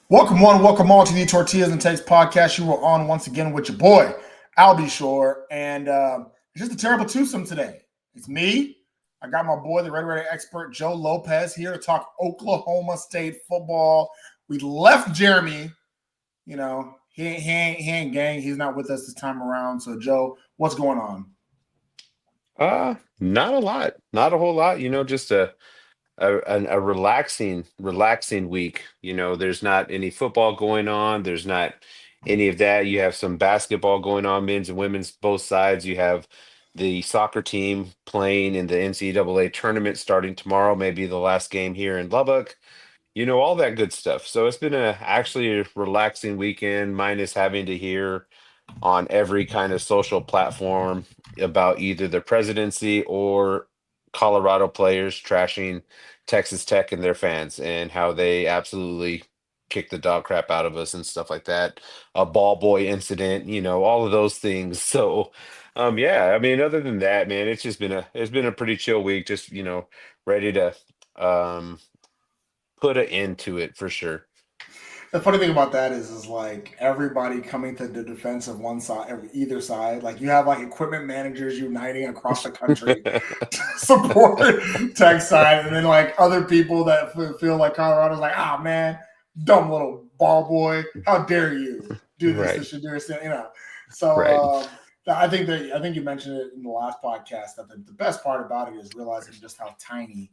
Welcome one, welcome all to the Tortillas and Takes podcast. You are on once again with your boy, Albie Shore, and it's just a terrible twosome today. It's me. I got my boy, the Red Raider expert, Joe Lopez, here to talk Oklahoma State football. We left Jeremy. You know, he ain't gang. He's not with us this time around. So, Joe, what's going on? Not a lot, not a whole lot. Just a relaxing week. There's not any football going on. There's not any of that. You have some basketball going on, men's and women's, both sides. You have the soccer team playing in the NCAA tournament starting tomorrow, maybe the last game here in Lubbock. All that good stuff. So it's been actually a relaxing weekend, minus having to hear on every kind of social platform about either the presidency or Colorado players trashing Texas Tech and their fans and how they absolutely kicked the dog crap out of us and stuff like that. A ball boy incident, all of those things. So yeah, I mean, other than that, man, it's been a pretty chill week, just, ready to um put an end to it for sure. The funny thing about that is like everybody coming to the defense of one side, either side. Like you have like equipment managers uniting across the country to support tech side, and then like other people that feel like Colorado's like, ah man, dumb little ball boy, how dare you do this? Right, This should do this, you know. So right. I think you mentioned it in the last podcast that the best part about it is realizing just how tiny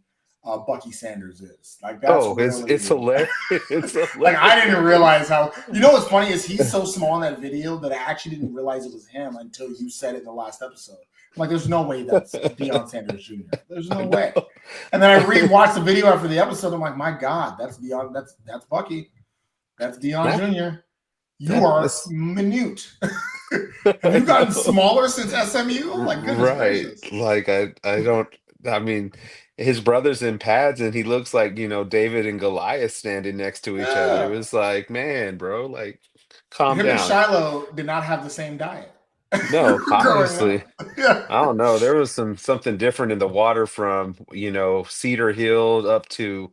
Bucky Sanders is. Like that's Oh, it's really hilarious. It's like I hilarious. didn't realize how. You know what's funny is he's so small in that video that I actually didn't realize it was him until you said it in the last episode. I'm like, there's no way that's Deion Sanders Jr. There's I no way. know. And then I rewatched the video after the episode. I'm like, my God, that's Deion. That's Bucky. That's Deion That Jr. You that are is minute. Have I you gotten know. smaller since SMU? Like goodness Right. gracious. Like I don't I mean his brother's in pads and he looks like, David and Goliath standing next to each other. It Yeah. was like, man, bro, like calm Him and down. Shiloh did not have the same diet No, growing obviously. up. Yeah. I don't know. There was something different in the water from, Cedar Hill up to,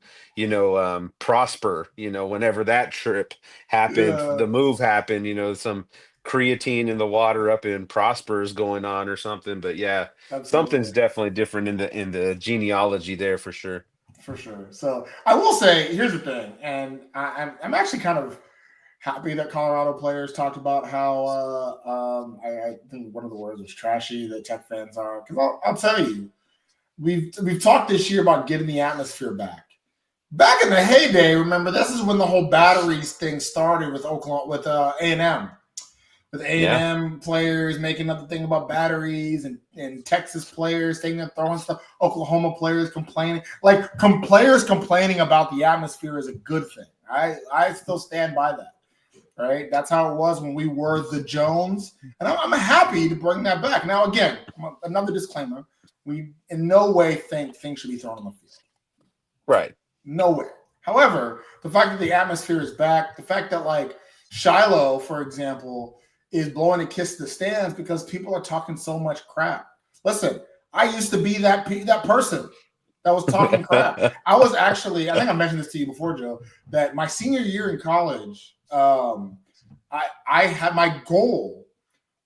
Prosper, whenever that trip happened, Yeah. the move happened, some creatine in the water up in Prosper is going on or something. But yeah, something's Absolutely. definitely different in the genealogy there for sure. For sure. So I will say, here's the thing, and I'm actually kind of happy that Colorado players talked about how I think one of the words was trashy that Tech fans are. Because I'll tell you, we've talked this year about getting the atmosphere back. Back in the heyday, remember this is when the whole batteries thing started with Oklahoma with A&M with A and Yeah. M players making up the thing about batteries and Texas players taking and throwing stuff, Oklahoma players complaining. Like players complaining about the atmosphere is a good thing. I still stand by that. Right, that's how it was when we were the Jones, and I'm happy to bring that back. Now, again, another disclaimer: we in no way think things should be thrown on the field. Right. Nowhere. However, the fact that the atmosphere is back, the fact that like Shiloh, for example, is blowing a kiss to the stands because people are talking so much crap. Listen, I used to be that person that was talking crap. I was actually, I think I mentioned this to you before, Joe, that my senior year in college, I had my goal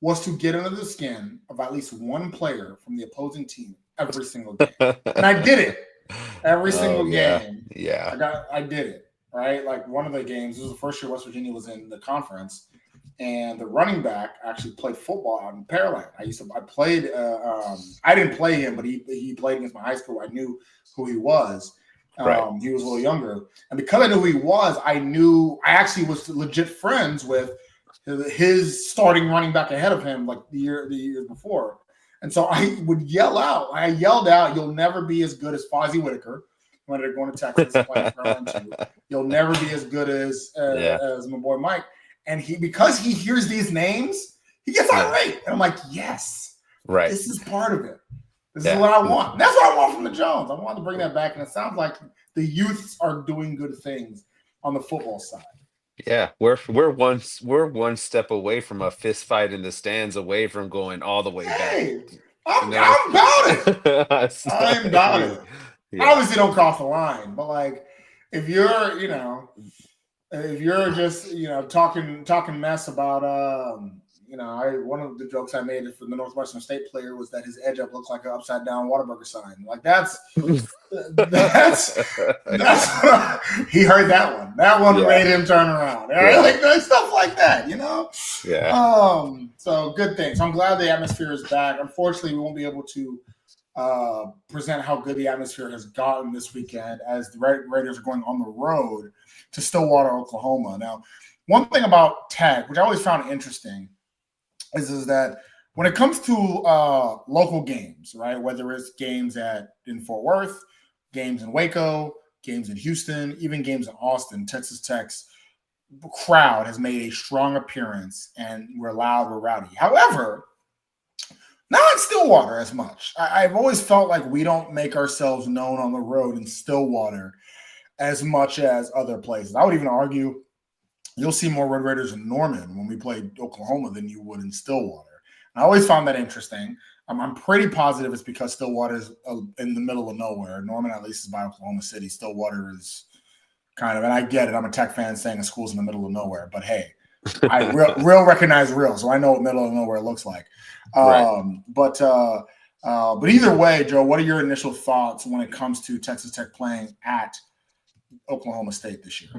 was to get under the skin of at least one player from the opposing team every single game, and I did it every Oh single yeah. game. Yeah. I did it right. Like one of the games, this was the first year West Virginia was in the conference, and the running back actually played football out in Pearland. I played. I didn't play him, but he played against my high school. I knew who he was. Right. He was a little younger, and because I knew who he was, I actually was legit friends with his starting running back ahead of him, like the years before. And so I would yell out. I yelled out, "You'll never be as good as Fozzie Whitaker when they're going to Texas playing Maryland too. You'll never be as good Yeah. as my boy Mike." And because he hears these names, he gets Yeah. irate. And I'm like, yes, Right. this is part of it. This is Yeah. what I want. And that's what I want from the Jones. I want to bring that back. And it sounds like the youths are doing good things on the football side. Yeah, we're one step away from a fist fight in the stands, away from going all the way back. Hey, You know, I'm about it. I'm I about mean, it. I yeah, obviously don't cross the line, but like if you're, If you're just talking mess about one of the jokes I made for the Northwestern State player was that his edge up looked like an upside down Whataburger sign. Like that's he heard that one. That one Yeah. made him turn around. All right? Yeah. Like stuff like that, Yeah. So good things. I'm glad the atmosphere is back. Unfortunately, we won't be able to present how good the atmosphere has gotten this weekend as the Raiders are going on the road to Stillwater, Oklahoma. Now, one thing about Tech, which I always found interesting, is that when it comes to local games, right, whether it's games in Fort Worth, games in Waco, games in Houston, even games in Austin, Texas Tech's crowd has made a strong appearance, and we're loud, we're rowdy. However, not in Stillwater as much. I've always felt like we don't make ourselves known on the road in Stillwater as much as other places. I would even argue you'll see more Red Raiders in Norman when we play Oklahoma than you would in Stillwater. I always found that interesting. I'm pretty positive it's because Stillwater is in the middle of nowhere. Norman, at least, is by Oklahoma City. Stillwater is kind of, and I get it. I'm a Tech fan saying a school's in the middle of nowhere, but hey, I real recognize real, so I know what middle of nowhere looks like. Right. But either way, Joe, what are your initial thoughts when it comes to Texas Tech playing at Oklahoma State this year?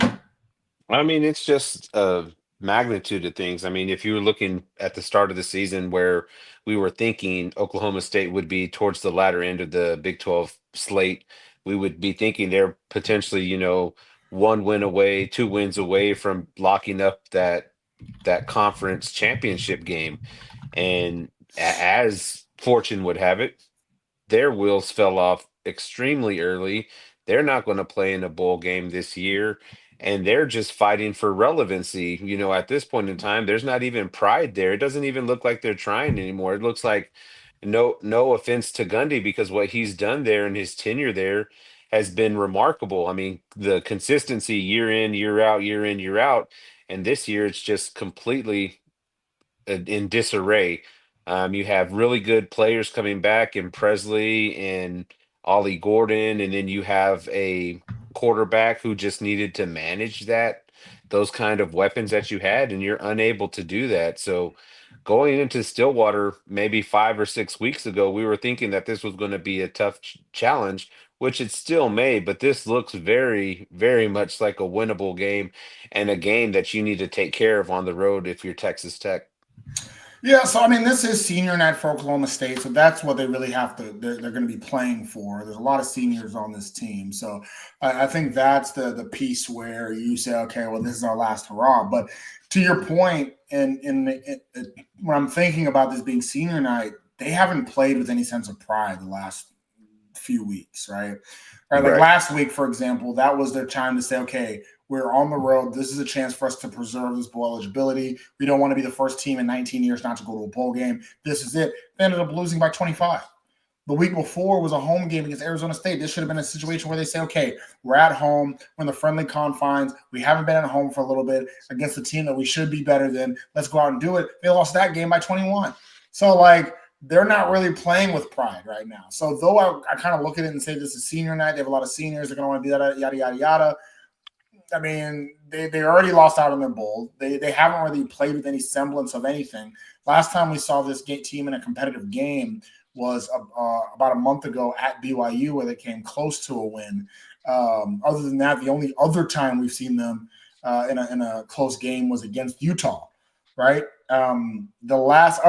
I mean, it's just a magnitude of things. I mean, if you were looking at the start of the season where we were thinking Oklahoma State would be towards the latter end of the Big 12 slate, we would be thinking they're potentially, one win away, two wins away from locking up that conference championship game. And as fortune would have it, their wheels fell off extremely early. They're not going to play in a bowl game this year, and they're just fighting for relevancy. At this point in time, there's not even pride there. It doesn't even look like they're trying anymore. It looks like no offense to Gundy, because what he's done there and his tenure there has been remarkable. I mean, the consistency year in, year out, year in, year out, and this year it's just completely in disarray. You have really good players coming back in Presley and Ollie Gordon, and then you have a quarterback who just needed to manage those kind of weapons that you had, and you're unable to do that. So going into Stillwater maybe 5 or 6 weeks ago, we were thinking that this was going to be a tough challenge, which it still may, but this looks very, very much like a winnable game and a game that you need to take care of on the road if you're Texas Tech. Yeah, so I mean, this is senior night for Oklahoma State, so that's what they really have to. They're going to be playing for. There's a lot of seniors on this team, so I think that's the piece where you say, okay, well, this is our last hurrah. But to your point, when I'm thinking about this being senior night, they haven't played with any sense of pride the last few weeks, right? Like Right. last week, for example, that was their time to say, okay, we're on the road. This is a chance for us to preserve this bowl eligibility. We don't want to be the first team in 19 years not to go to a bowl game. This is it. They ended up losing by 25. The week before was a home game against Arizona State. This should have been a situation where they say, okay, we're at home. We're in the friendly confines. We haven't been at home for a little bit against a team that we should be better than. Let's go out and do it. They lost that game by 21. So, they're not really playing with pride right now. So, though I kind of look at it and say this is senior night, they have a lot of seniors. They're going to want to do that, yada, yada, yada. I mean, they already lost out on their bowl. They haven't really played with any semblance of anything. Last time we saw this team in a competitive game was about a month ago at BYU, where they came close to a win. Other than that, the only other time we've seen them in a close game was against Utah, right? The last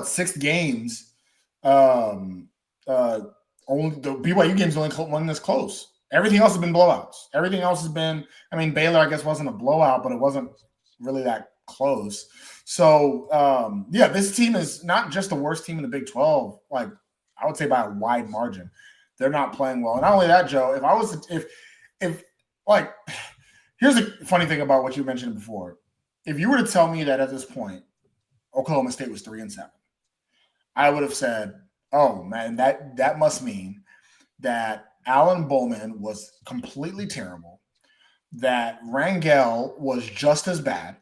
6 games, only the BYU game's the only one that's close. Everything else has been blowouts. Everything else has been, I mean, Baylor, I guess, wasn't a blowout, but it wasn't really that close. So, this team is not just the worst team in the Big 12, I would say by a wide margin. They're not playing well. And not only that, Joe, here's the funny thing about what you mentioned before. If you were to tell me that at this point, Oklahoma State was 3-7, I would have said, oh, man, that must mean that Alan Bowman was completely terrible, that Rangel was just as bad,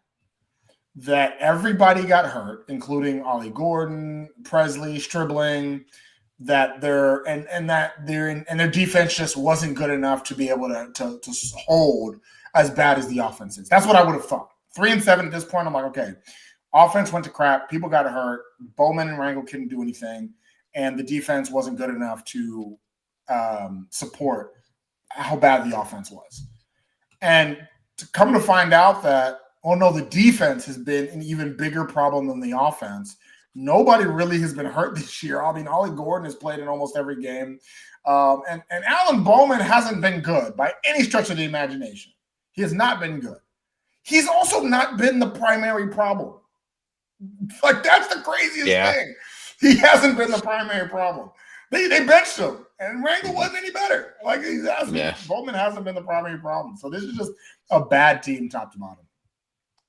that everybody got hurt, including Ollie Gordon, Presley, Stribling, that their defense just wasn't good enough to be able to hold as bad as the offense is. That's what I would have thought. 3-7 at this point. I'm like, okay, offense went to crap. People got hurt. Bowman and Rangel couldn't do anything, and the defense wasn't good enough to support how bad the offense was. And to come to find out that, oh no, the defense has been an even bigger problem than the offense. Nobody really has been hurt this year. I mean, Ollie Gordon has played in almost every game. And Alan Bowman hasn't been good by any stretch of the imagination. He has not been good. He's also not been the primary problem. Like, that's the craziest thing. He hasn't been the primary problem. They benched him, and Rangel wasn't any better. Like, Bowman hasn't been the primary problem. So this is just a bad team top to bottom.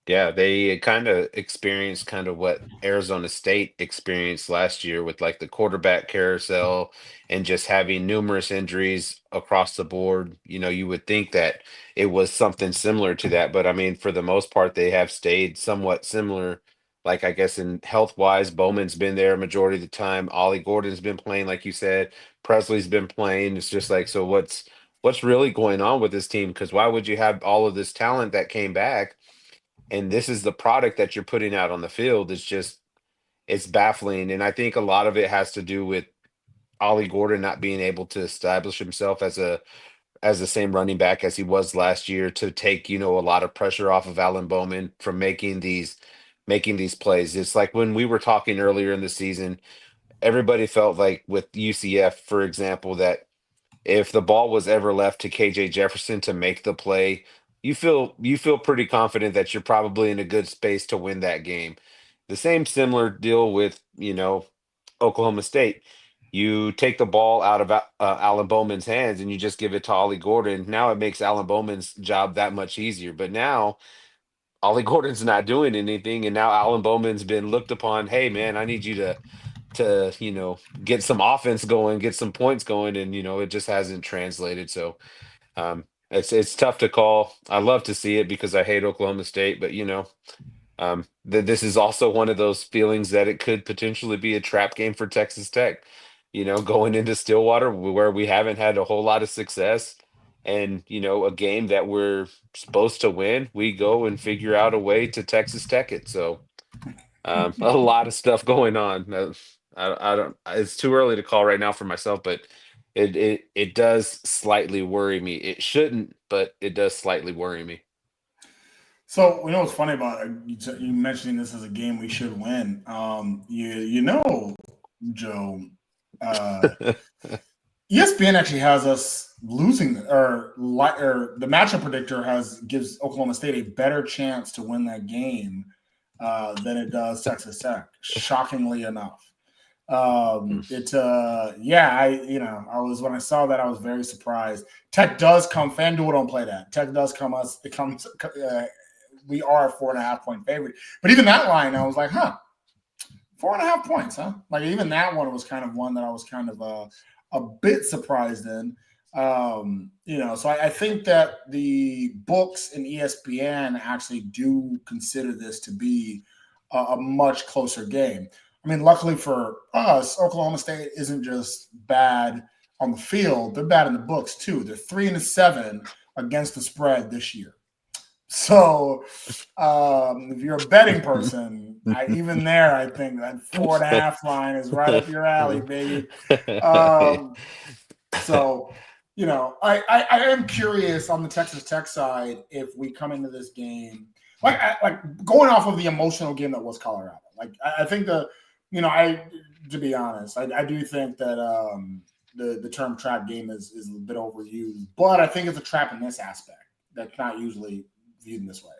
Yeah, they kind of experienced kind of what Arizona State experienced last year with like the quarterback carousel and just having numerous injuries across the board. You would think that it was something similar to that, but I mean, for the most part, they have stayed somewhat similar. Like, I guess in health wise, Bowman's been there a majority of the time. Ollie Gordon's been playing, like you said. Presley's been playing. It's just like, so what's really going on with this team? Because why would you have all of this talent that came back? And this is the product that you're putting out on the field. It's baffling. And I think a lot of it has to do with Ollie Gordon not being able to establish himself as the same running back as he was last year, to take, a lot of pressure off of Alan Bowman from making these plays. It's like when we were talking earlier in the season, everybody felt like with UCF, for example, that if the ball was ever left to KJ Jefferson to make the play, you feel pretty confident that you're probably in a good space to win that game. The same similar deal with, Oklahoma State. You take the ball out of Alan Bowman's hands and you just give it to Ollie Gordon. Now it makes Alan Bowman's job that much easier. But now Ollie Gordon's not doing anything, and now Alan Bowman's been looked upon. Hey, man, I need you to get some offense going, get some points going, and it just hasn't translated. So it's tough to call. I love to see it because I hate Oklahoma State, but this is also one of those feelings that it could potentially be a trap game for Texas Tech. Going into Stillwater where we haven't had a whole lot of success, and a game that we're supposed to win, we go and figure out a way to Texas Tech it. So a lot of stuff going on. I don't. It's too early to call right now for myself, but it does slightly worry me. It shouldn't, but it does slightly worry me. So what's funny about it? You mentioning this as a game we should win. Joe, ESPN actually has us losing, or the matchup predictor gives Oklahoma State a better chance to win that game than it does Texas Tech. Shockingly enough, I was, when I saw that, I was very surprised. Tech does come. FanDuel don't play that. Tech does come us. It comes. We are a 4.5 point favorite, but even that line, I was like, 4.5 points, huh? Like, even that one was kind of one that I was kind of a bit surprised in. So I think that the books and ESPN actually do consider this to be a much closer game. I mean, luckily for us, Oklahoma State isn't just bad on the field; they're bad in the books too. They're 3-7 against the spread this year. So if you're a betting person, I think that 4.5 line is right up your alley, baby. So, I am curious on the Texas Tech side if we come into this game like going off of the emotional game that was Colorado. Like, I think to be honest, I do think that the term trap game is a bit overused, but I think it's a trap in this aspect that's not usually viewed in this way.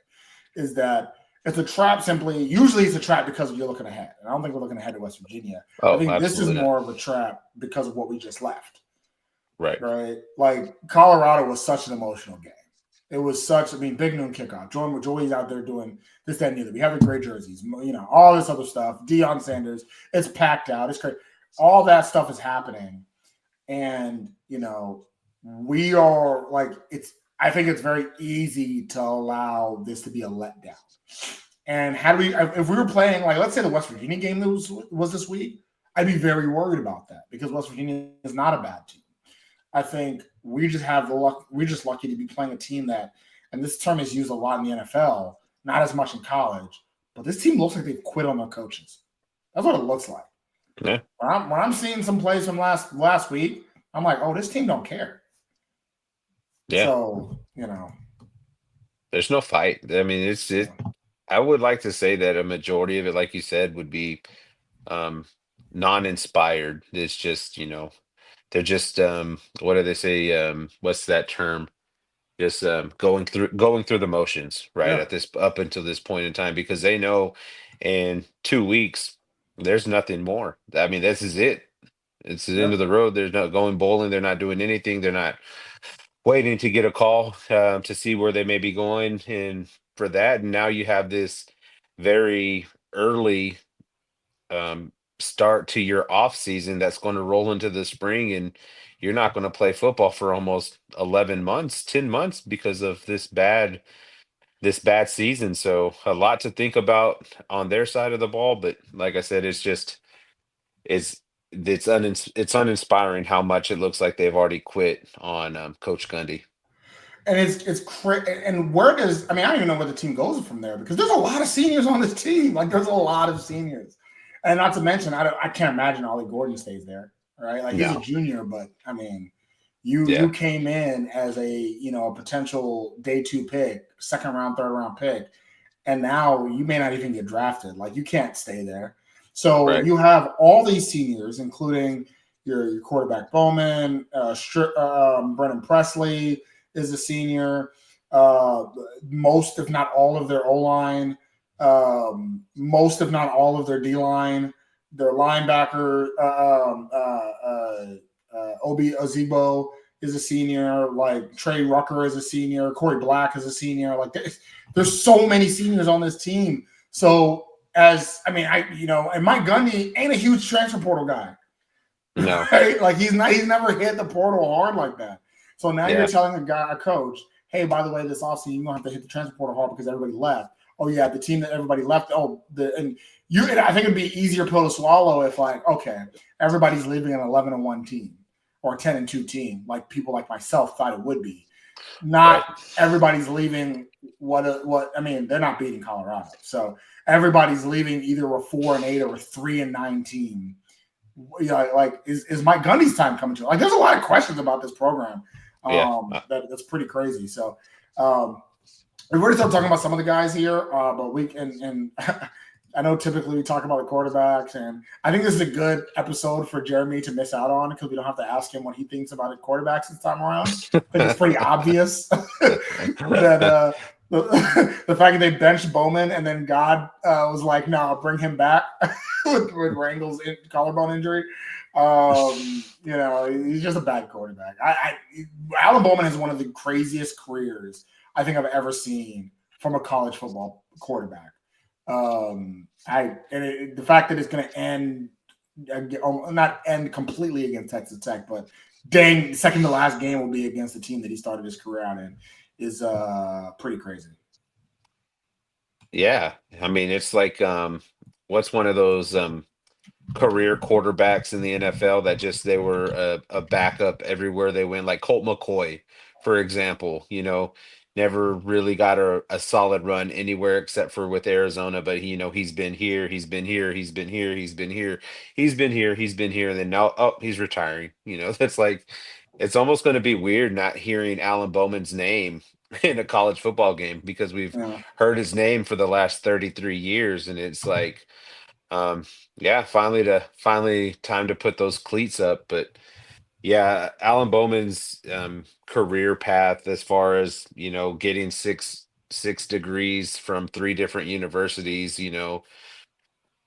Is that it's a trap usually it's a trap because you're looking ahead. And I don't think we're looking ahead to West Virginia. I think this is more of a trap because of what we just left. Right. Like, Colorado was such an emotional game. It was big noon kickoff. Joey's out there doing this, that, and the other. We have the great jerseys, all this other stuff. Deion Sanders, it's packed out. It's crazy. All that stuff is happening. And, we are like, I think it's very easy to allow this to be a letdown. And if we were playing, like, let's say the West Virginia game that was this week, I'd be very worried about that because West Virginia is not a bad team. I think we just have the luck. We're just lucky to be playing a team that and this term is used a lot in the NFL, not as much in college, but this team looks like they've quit on their coaches. That's what it looks like. Yeah. When I'm seeing some plays from last week, I'm like, oh, this team don't care. Yeah. So, There's no fight. I mean, I would like to say that a majority of it, like you said, would be non-inspired. It's just, they're just what do they say? What's that term? Just going through the motions, right? yeah, At this up until this point in time, because they know in 2 weeks there's nothing more. I mean, this is it. It's the end yeah. of the road. They're not going bowling. They're not doing anything. They're not waiting to get a call to see where they may be going. And for that, and now you have this very early um, start to your off season that's going to roll into the spring, and you're not going to play football for almost 11 months, 10 months because of this bad season. So a lot to think about on their side of the ball. But like I said, it's it's uninspiring how much it looks like they've already quit on Coach Gundy. And and where does I don't even know where the team goes from there because there's a lot of seniors on this team. Like there's a lot of seniors, and not to mention I can't imagine Ollie Gordon stays there, right? Like he's a No. junior, but you Yeah. came in as a potential day 2 pick, second round, third round pick, and now you may not even get drafted. Like you can't stay there. So Right. you have all these seniors, including your quarterback Bowman, Brennan Presley is a senior. Most, if not all, of their O line, most, if not all, of their D line, their linebacker, Obi Ozigbo is a senior. Like Trey Rucker is a senior. Corey Black is a senior. Like there's so many seniors on this team. So and Mike Gundy ain't a huge transfer portal guy. No. Right? Like he's never hit the portal hard like that. So now you're Yeah. telling a coach, hey, by the way, this offseason you're gonna have to hit the transfer portal hard because everybody left. Oh yeah, the team that everybody left. And I think it'd be easier pill to swallow if okay, everybody's leaving an 11-1 team or 10-2 team, like people like myself thought it would be. Not Right. everybody's leaving they're not beating Colorado. So everybody's leaving either a 4-8 or a 3-9 team. Is Mike Gundy's time coming to? Like, there's a lot of questions about this program. Yeah. That's pretty crazy. So, we've already started talking about some of the guys here, but we and I know typically we talk about the quarterbacks, and I think this is a good episode for Jeremy to miss out on because we don't have to ask him what he thinks about the quarterbacks this time around. I think it's pretty obvious that the fact that they benched Bowman and then God was like, "No, bring him back." with Rangel's collarbone injury. He's just a bad quarterback. Alan Bowman has one of the craziest careers I think I've ever seen from a college football quarterback. The fact that it's going to end, not end completely against Texas Tech, but dang, second to last game will be against the team that he started his career out in is pretty crazy. Yeah. I mean, it's like what's one of those career quarterbacks in the NFL that just they were a backup everywhere they went, like Colt McCoy, for example, never really got a solid run anywhere except for with Arizona, but he's been here, he's been here, he's been here, he's been here, he's been here, he's been here, and then now he's retiring. That's like it's almost going to be weird not hearing Alan Bowman's name in a college football game because we've Yeah. heard his name for the last 33 years, and it's like yeah, finally time to put those cleats up. But yeah, Alan Bowman's career path as far as, getting six degrees from three different universities,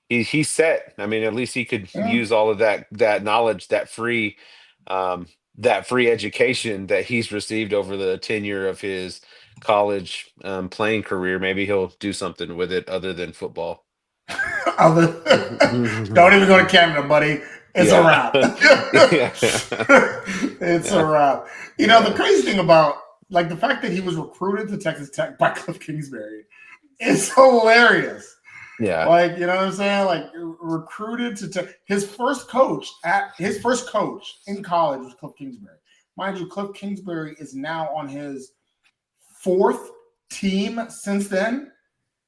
he's set. I mean, at least he could Yeah. use all of that knowledge, that free education that he's received over the tenure of his college playing career. Maybe he'll do something with it other than football. Don't even go to Canada, buddy. It's a Yeah. wrap. Yeah. It's a Yeah. wrap. The crazy thing about the fact that he was recruited to Texas Tech by Cliff Kingsbury is hilarious. Yeah. You know what I'm saying? Recruited to Tech. His first coach in college was Cliff Kingsbury. Mind you, Cliff Kingsbury is now on his fourth team since then,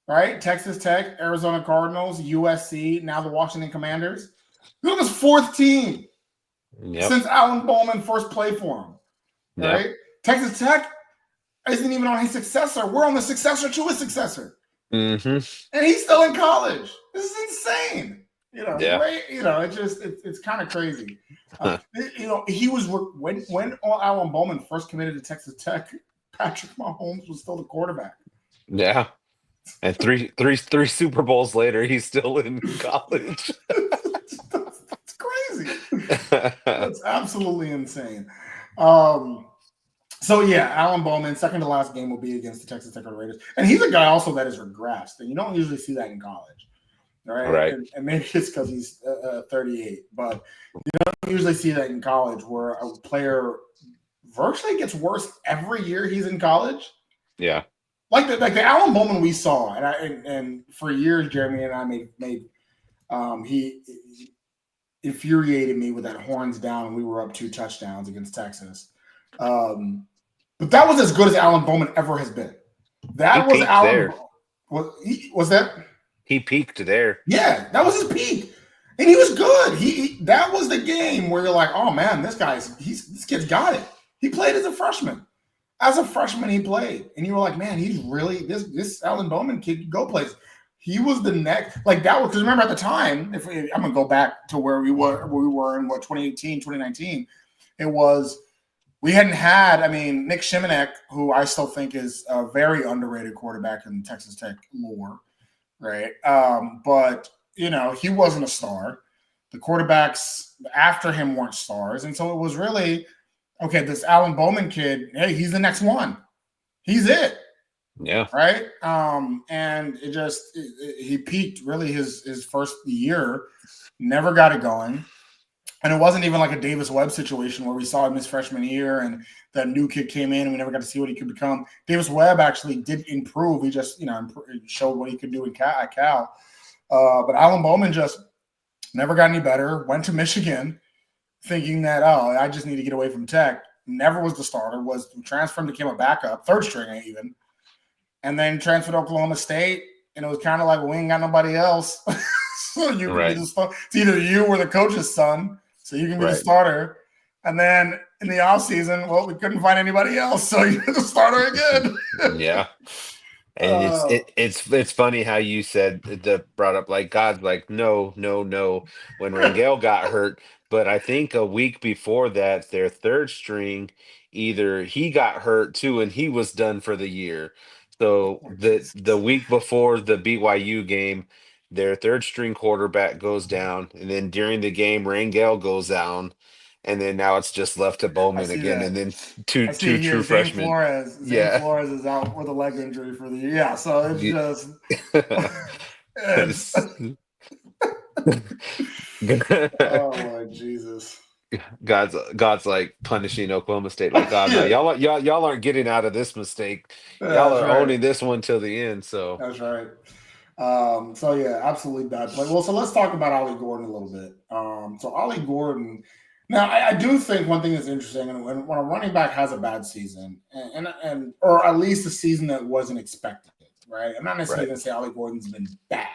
right? Texas Tech, Arizona Cardinals, USC, now the Washington Commanders. He's on his fourth team since Alan Bowman first played for him, right? Yep. Texas Tech isn't even on his successor. We're on the successor to his successor. Mm-hmm. And he's still in college. This is insane. Yeah. It's kind of crazy. He was when Alan Bowman first committed to Texas Tech, Patrick Mahomes was still the quarterback. Yeah. And three Super Bowls later, he's still in college. That's crazy. That's absolutely insane. So yeah, Alan Bowman, second to last game will be against the Texas Tech Raiders, and he's a guy also that has regressed, and you don't usually see that in college, right? And maybe it's because he's 38, but you don't usually see that in college where a player virtually gets worse every year he's in college. Yeah, like the Alan Bowman we saw, and for years Jeremy and I made he infuriated me with that horns down. We were up 2 touchdowns against Texas. But that was as good as Alan Bowman ever has been. That was Alan. Was that? He peaked there. Yeah, that was his peak, and he was good. That was the game where you're like, oh man, this kid's got it. He played as a freshman. As a freshman, he played, and you were like, man, he's really this Alan Bowman kid go plays. He was the next, like that was because remember at the time, I'm gonna go back to where we were in 2018, 2019, it was. We hadn't had, Nick Shimonek, who I still think is a very underrated quarterback in Texas Tech lore, right? But, he wasn't a star. The quarterbacks after him weren't stars. And so it was really, okay, this Alan Bowman kid, hey, he's the next one. He's it. Yeah. Right? And he peaked really his first year, never got it going. And it wasn't even like a Davis Webb situation where we saw him his freshman year and that new kid came in and we never got to see what he could become. Davis Webb actually did improve. He just, showed what he could do at Cal. But Alan Bowman just never got any better. Went to Michigan thinking that, I just need to get away from Tech. Never was the starter. Was transferred, became a backup, third string even. And then transferred to Oklahoma State. And it was kind of like, we ain't got nobody else. So you can be the starter. It's either you or the coach's son. So you can be the starter. And then in the offseason, well, we couldn't find anybody else. So you're the starter again. Yeah. And it's funny how you said brought up like God's like, no, when Rangel got hurt. But I think a week before that, their third string, either he got hurt too, and he was done for the year. So the week before the BYU game, their third string quarterback goes down, and then during the game, Rangel goes down, and then now it's just left to Bowman again, and then two true freshmen. Zane Flores is out with a leg injury for the year. Yeah, so it's just oh my Jesus. God's like punishing Oklahoma State like God. No, y'all aren't getting out of this mistake. Y'all are owning this one till the end. So that's right. So yeah, absolutely bad play. Well, so let's talk about Ollie Gordon a little bit. So Ollie Gordon. Now, I do think one thing that's interesting, and when a running back has a bad season, and or at least a season that wasn't expected, right? I'm not necessarily going to say Ollie Gordon's been bad.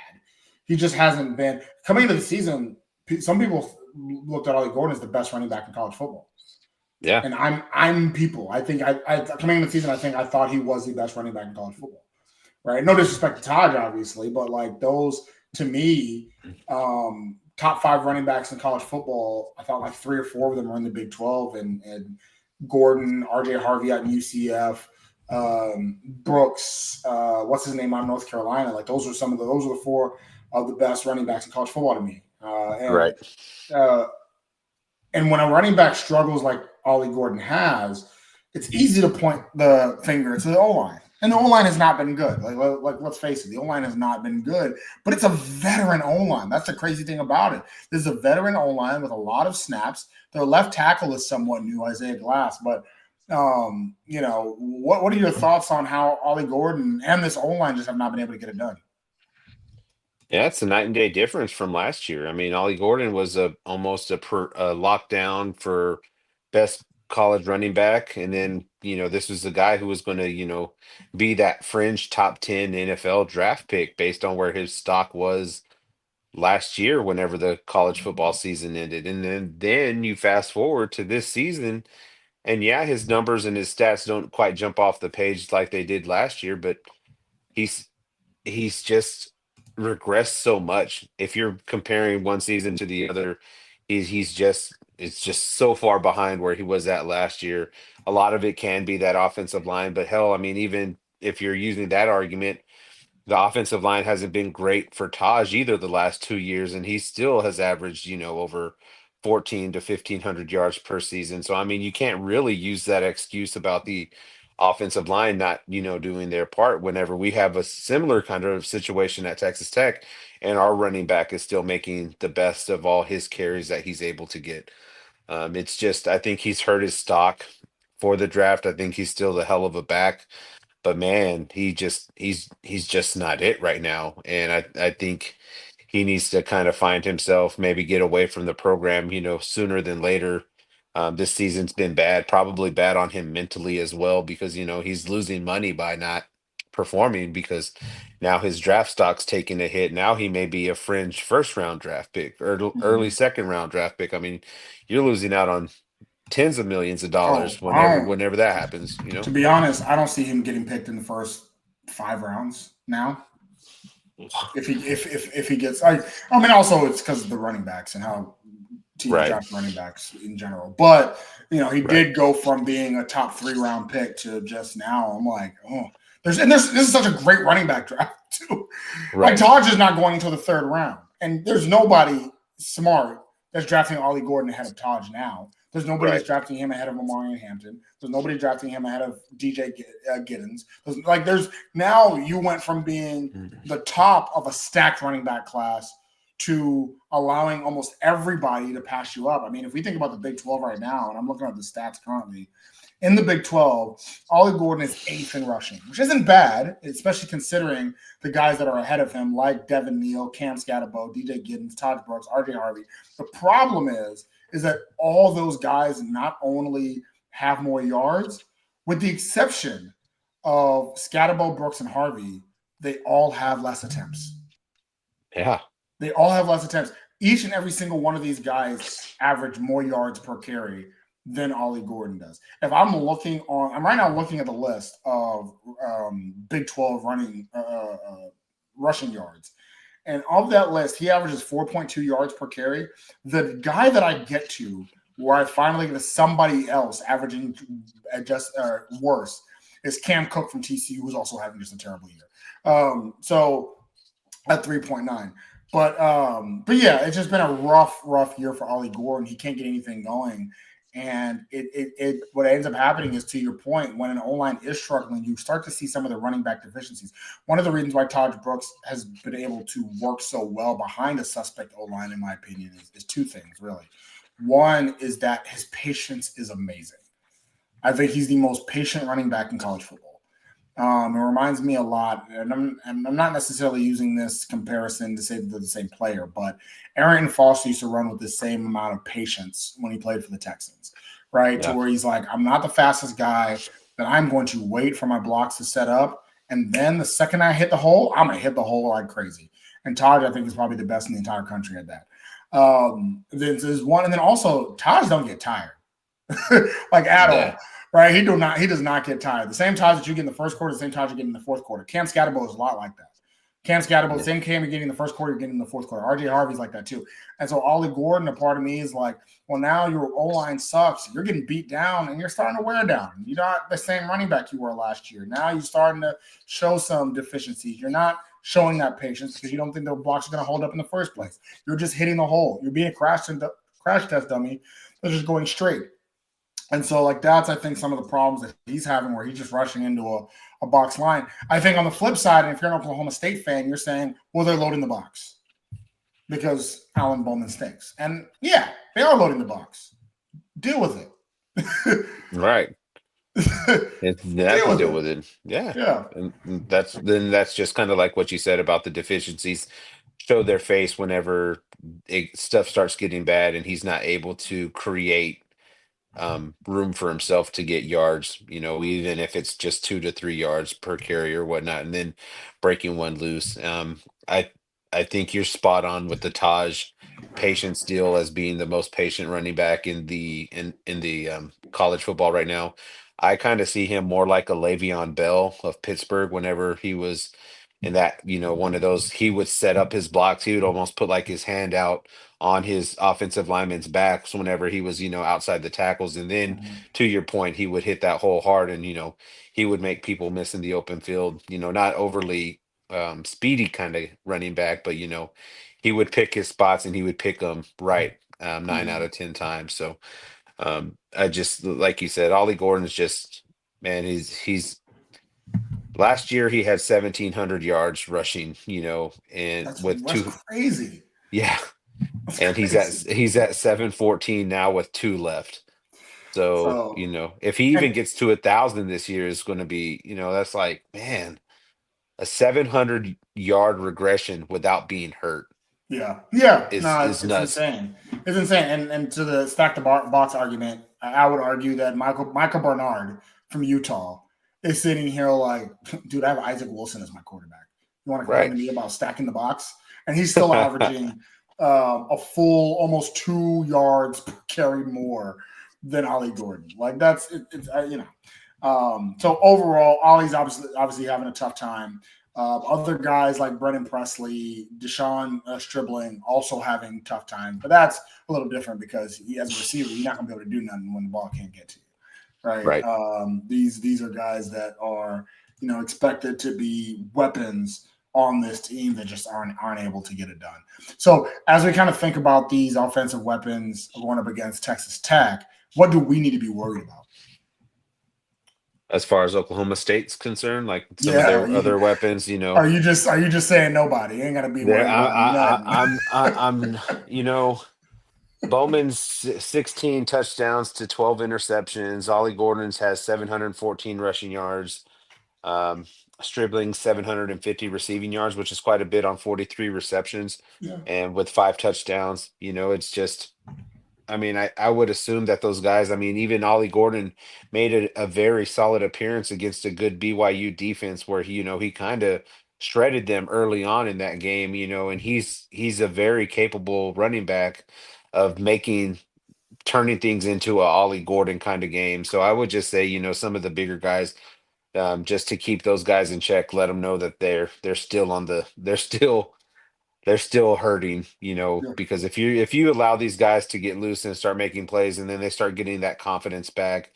He just hasn't been coming into the season. Some people looked at Ollie Gordon as the best running back in college football. Yeah, and I'm people. I think I coming into the season, I thought he was the best running back in college football. Right? No disrespect to Taj, obviously, but like those to me, top 5 running backs in college football, I thought like 3 or 4 of them were in the Big 12, and Gordon, RJ Harvey out in UCF, Brooks, what's his name out of North Carolina. Like those are the 4 of the best running backs in college football to me. And when a running back struggles like Ollie Gordon has, it's easy to point the finger to the O-line. And the O-line has not been good. Like let's face it, the O-line has not been good. But it's a veteran O-line. That's the crazy thing about it. This is a veteran O-line with a lot of snaps. Their left tackle is somewhat new, Isaiah Glass. But, what are your thoughts on how Ollie Gordon and this O-line just have not been able to get it done? Yeah, it's a night and day difference from last year. I mean, Ollie Gordon was almost a lockdown for best college running back, and then this was the guy who was going to be that fringe top 10 NFL draft pick based on where his stock was last year whenever the college football season ended. And then you fast forward to this season, and yeah, his numbers and his stats don't quite jump off the page like they did last year, but he's he's just regressed so much. If you're comparing one season to the other, he's just it's just so far behind where he was at last year. A lot of it can be that offensive line, but hell, I mean, even if you're using that argument, the offensive line hasn't been great for Taj either the last 2 years, and he still has averaged, over 14 to 1500 yards per season. So I mean, you can't really use that excuse about the offensive line not, doing their part whenever we have a similar kind of situation at Texas Tech, and our running back is still making the best of all his carries that he's able to get. It's just I think he's hurt his stock for the draft. I think he's still the hell of a back, but man, he's just not it right now. And I think he needs to kind of find himself, maybe get away from the program, sooner than later. This season's been bad, probably bad on him mentally as well, because he's losing money by not performing, because now his draft stock's taking a hit. Now he may be a fringe first round draft pick or early Mhm. second round draft pick. I mean, you're losing out on tens of millions of Oh, dollars I whenever don't. whenever that happens. To be honest, I don't see him getting picked in the first 5 rounds now. If he gets, I mean, also it's because of the running backs and how teams Right, draft running backs in general. But he right, did go from being a top 3 round pick to just now. I'm like, oh, this is such a great running back draft too. Like right, Taj is not going until the 3rd round, and there's nobody smart that's drafting Ollie Gordon ahead of Taj now. There's nobody that's right. drafting him ahead of Amari Hampton. There's nobody drafting him ahead of DJ Giddens. There's now you went from being Mhm. the top of a stacked running back class to allowing almost everybody to pass you up. I mean, if we think about the Big 12 right now, and I'm looking at the stats currently, in the Big 12, Ollie Gordon is 8th in rushing, which isn't bad, especially considering the guys that are ahead of him, like Devin Neal, Cam Scatterbo, DJ Giddens, Todd Brooks, RJ Harvey. The problem is that all those guys not only have more yards, with the exception of Scatterbo, Brooks, and Harvey, they all have less attempts. Yeah. They all have less attempts. Each and every single one of these guys average more yards per carry than Ollie Gordon does. If I'm right now looking at the list of Big 12 rushing yards. And of that list, he averages 4.2 yards per carry. The guy that I get to, where I finally get to somebody else averaging just worse, is Cam Cook from TCU, who's also having just a terrible year. So at 3.9. But yeah, it's just been a rough year for Ollie Gordon. He can't get anything going. And it what ends up happening is, to your point, when an O-line is struggling, you start to see some of the running back deficiencies. One of the reasons why Todd Brooks has been able to work so well behind a suspect O-line, in my opinion, is two things, really. One is that his patience is amazing. I think he's the most patient running back in college football. It reminds me a lot, and I'm not necessarily using this comparison to say that they're the same player, but Arian Foster used to run with the same amount of patience when he played for the Texans, right? To Yeah. where he's like, I'm not the fastest guy, but I'm going to wait for my blocks to set up. And then the second I hit the hole, I'm going to hit the hole like crazy. And Taj, I think, is probably the best in the entire country at that. There's one, and then also Taj don't get tired. Like at Yeah. all. Right? He does not get tired. The same ties that you get in the first quarter, the same ties you get in the fourth quarter. Cam Scatterbo is a lot like that. Cam Scatterbo, Yeah. same Cam you're getting in the first quarter, you're getting in the fourth quarter. RJ Harvey's like that too. And so Ollie Gordon, a part of me is like, well, now your O-line sucks. You're getting beat down and you're starting to wear down. You're not the same running back you were last year. Now you're starting to show some deficiencies. You're not showing that patience because you don't think the blocks are going to hold up in the first place. You're just hitting the hole. You're being a crash test dummy that's just going straight. And so, like, that's, I think, some of the problems that he's having where he's just rushing into a box line. I think on the flip side, and if you're an Oklahoma State fan, you're saying, well, they're loading the box because Alan Bowman stinks. And yeah, they are loading the box. Deal with it. Right. They have Deal to with deal it. with it. Yeah. Yeah. And that's just kind of like what you said about the deficiencies show their face whenever stuff starts getting bad and he's not able to create room for himself to get yards, even if it's just 2 to 3 yards per carry or whatnot, and then breaking one loose. I I think you're spot on with the Taj patience deal as being the most patient running back in the college football right now. I kind of see him more like a Le'Veon Bell of Pittsburgh whenever he was in that, one of those, he would set up his blocks. He would almost put like his hand out on his offensive lineman's backs whenever he was, outside the tackles. And then Mhm. to your point, he would hit that hole hard and, he would make people miss in the open field, not overly speedy kind of running back, but, he would pick his spots and he would pick them right 9 out of 10 times. So I just, like you said, Ollie Gordon's just, man, he's last year he had 1,700 yards rushing, and with That's two, crazy. yeah, That's and crazy. he's at 714 now with two left. So, So, if he and even gets to 1,000 this year, is going to be, that's like, man, a 700-yard regression without being hurt yeah, yeah, no, is it's nuts. insane. It's insane. And to the stack the box argument, I would argue that Michael Bernard from Utah is sitting here like, dude, I have Isaac Wilson as my quarterback. You want to complain Right. to me about stacking the box? And he's still averaging a full almost 2 yards per carry more than Ollie Gordon. Like it's So overall, Ollie's obviously having a tough time. Other guys like Brennan Presley, Deshaun Stribling also having tough times, but that's a little different because as a receiver, you're not going to be able to do nothing when the ball can't get to you, right? Right. These are guys that are expected to be weapons on this team that just aren't able to get it done. So as we kind of think about these offensive weapons going up against Texas Tech, what do we need to be worried about? As far as Oklahoma State's concerned, like some of Yeah, their other weapons, are you just saying nobody? You ain't got to be there worried about nothing. I'm Bowman's 16 touchdowns to 12 interceptions. Ollie Gordon's has 714 rushing yards. Um, Stribling 750 receiving yards, which is quite a bit on 43 receptions Yeah. and with 5 touchdowns. It's just, I mean, I would assume that those guys, I mean, even Ollie Gordon made a very solid appearance against a good BYU defense where he kind of shredded them early on in that game, and he's a very capable running back of turning things into a Ollie Gordon kind of game. So I would just say, some of the bigger guys, just to keep those guys in check, let them know that they're still they're still hurting, Yeah. because if you allow these guys to get loose and start making plays and then they start getting that confidence back,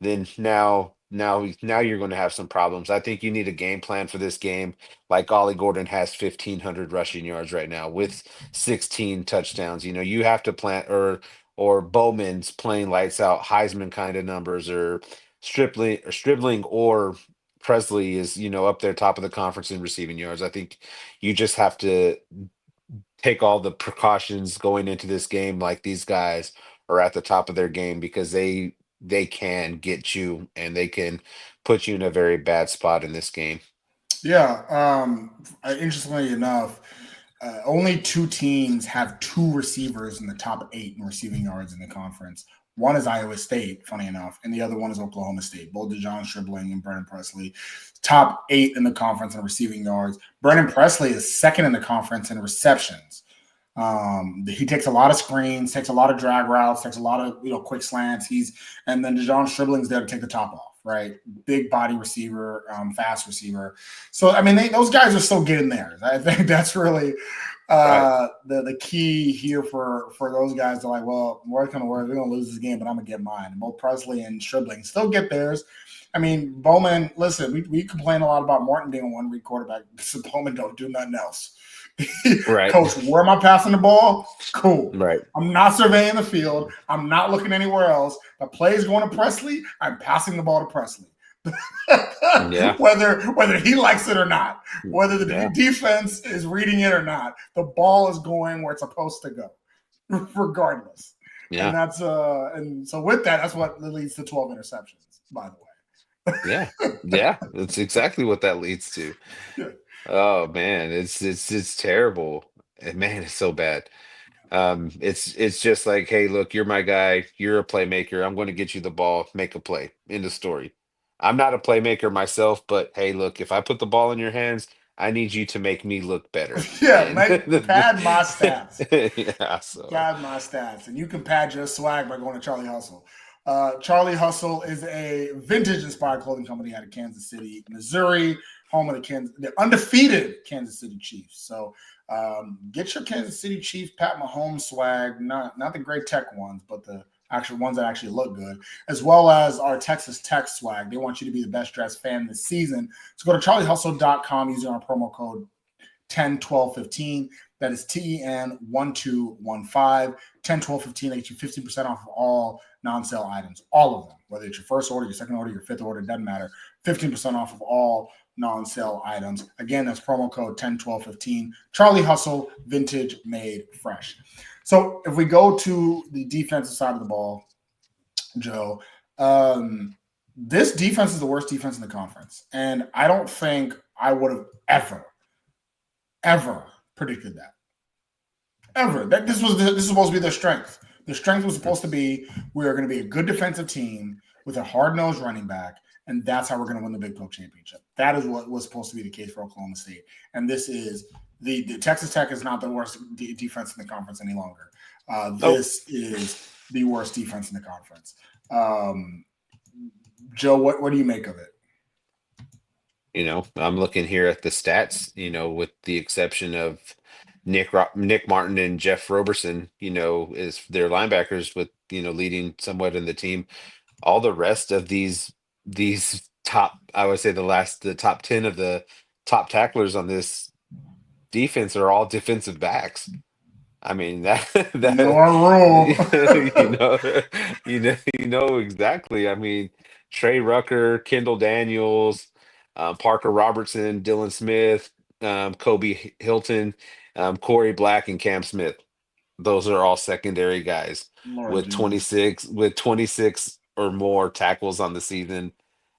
then now you're going to have some problems. I think you need a game plan for this game. Like Ollie Gordon has 1,500 rushing yards right now with 16 touchdowns. You have to plan, or Bowman's playing lights out Heisman kind of numbers, or Stribling or Presley is up there top of the conference in receiving yards. I think you just have to take all the precautions going into this game, like these guys are at the top of their game, because they can get you and they can put you in a very bad spot in this game. Yeah. Interestingly enough, only two teams have two receivers in the top eight in receiving yards in the conference. One is Iowa State, funny enough, and the other one is Oklahoma State. Both DeJon Stribling and Brennan Presley, top eight in the conference in receiving yards. Brennan Presley is second in the conference in receptions. He takes a lot of screens, takes a lot of drag routes, takes a lot of quick slants. And then DeJon Stribling's there to take the top off, right? Big body receiver, fast receiver. So I mean, those guys are still getting theirs. I think that's really Right. the key here for those guys. They're like, well, we're gonna lose this game, but I'm gonna get mine. And both Presley and Stribling still get theirs. I mean, Bowman. Listen, we complain a lot about Morton being a one-read quarterback. So Bowman don't do nothing else. Right. Coach, where am I passing the ball? Cool. Right. I'm not surveying the field. I'm not looking anywhere else. The play is going to Presley. I'm passing the ball to Presley. Yeah. whether he likes it or not, whether the Yeah. defense is reading it or not, the ball is going where it's supposed to go, regardless. And Yeah. and so with that, that's what leads to 12 interceptions, by the Yeah. Yeah. That's exactly what that leads to. way. Oh man, it's terrible. Man, it's so bad. It's just like, hey, look, you're my guy. You're a playmaker. I'm going to get you the ball, make a play. End of story. I'm not a playmaker myself, but hey, look, if I put the ball in your hands, I need you to make me look better. Yeah, And make pad my stats. yeah, so Pad my stats, and you can pad your swag by going to Charlie Hustle. Charlie Hustle is a vintage-inspired clothing company out of Kansas City, Missouri, home of the undefeated Kansas City Chiefs. So get your Kansas City Chiefs Pat Mahomes swag, not the great tech ones, but the actual ones that actually look good, as well as our Texas Tech swag. They want you to be the best dressed fan this season. So go to charliehustle.com using our promo code 101215. That is TEN1215. 101215. That gets you 15% off of all non-sale items, all of them, whether it's your first order, your second order, your fifth order, it doesn't matter. 15% off of all non-sale items. Again, that's promo code 101215. Charlie Hustle, vintage made fresh. So if we go to the defensive side of the ball, Joe, this defense is the worst defense in the conference. And I don't think I would have ever predicted that. Ever. That this is supposed to be their strength. Their strength was supposed to be we are going to be a good defensive team with a hard-nosed running back, and that's how we're going to win the Big 12 championship. That is what was supposed to be the case for Oklahoma State. And this is the Texas Tech is not the worst defense in the conference any longer. This is the worst defense in the conference. Joe, what do you make of it? I'm looking here at the stats, with the exception of Nick Martin and Jeff Roberson, is their linebackers with, leading somewhat in the team. All the rest of these top, I would say the top 10 of the top tacklers on this defense are all defensive backs. I mean that Your rule. you know exactly. I mean, Trey Rucker, Kendall Daniels, Parker Robertson, Dylan Smith, Kobe Hilton, Corey Black, and Cam Smith. Those are all secondary guys Lord with Jesus. 26 or more tackles on the season.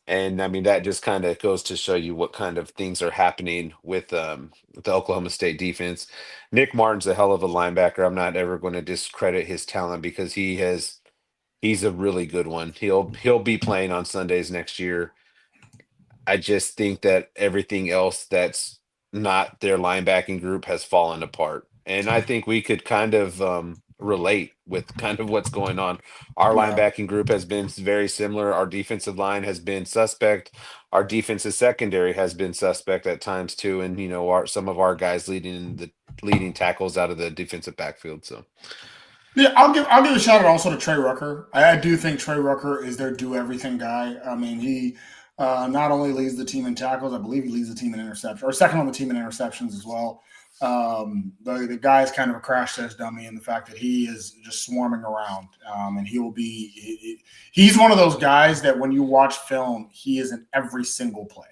And I mean, that just kind of goes to show you what kind of things are happening with the Oklahoma State defense. Nick Martin's a hell of a linebacker. I'm not ever going to discredit his talent because he's a really good one. He'll be playing on Sundays next year. I just think that everything else that's not their linebacking group has fallen apart. And I think we could kind of relate with kind of what's going on. Our Yeah. linebacking group has been very similar. Our defensive line has been suspect. Our defensive secondary has been suspect at times too. And some of our guys leading tackles out of the defensive backfield. So Yeah, I'll give a shout out also to Trey Rucker. I do think Trey Rucker is their do everything guy. I mean, he not only leads the team in tackles, I believe he leads the team in interceptions, or second on the team in interceptions as well. The guy is kind of a crash test dummy in the fact that he is just swarming around, and he's one of those guys that when you watch film, he is in every single play.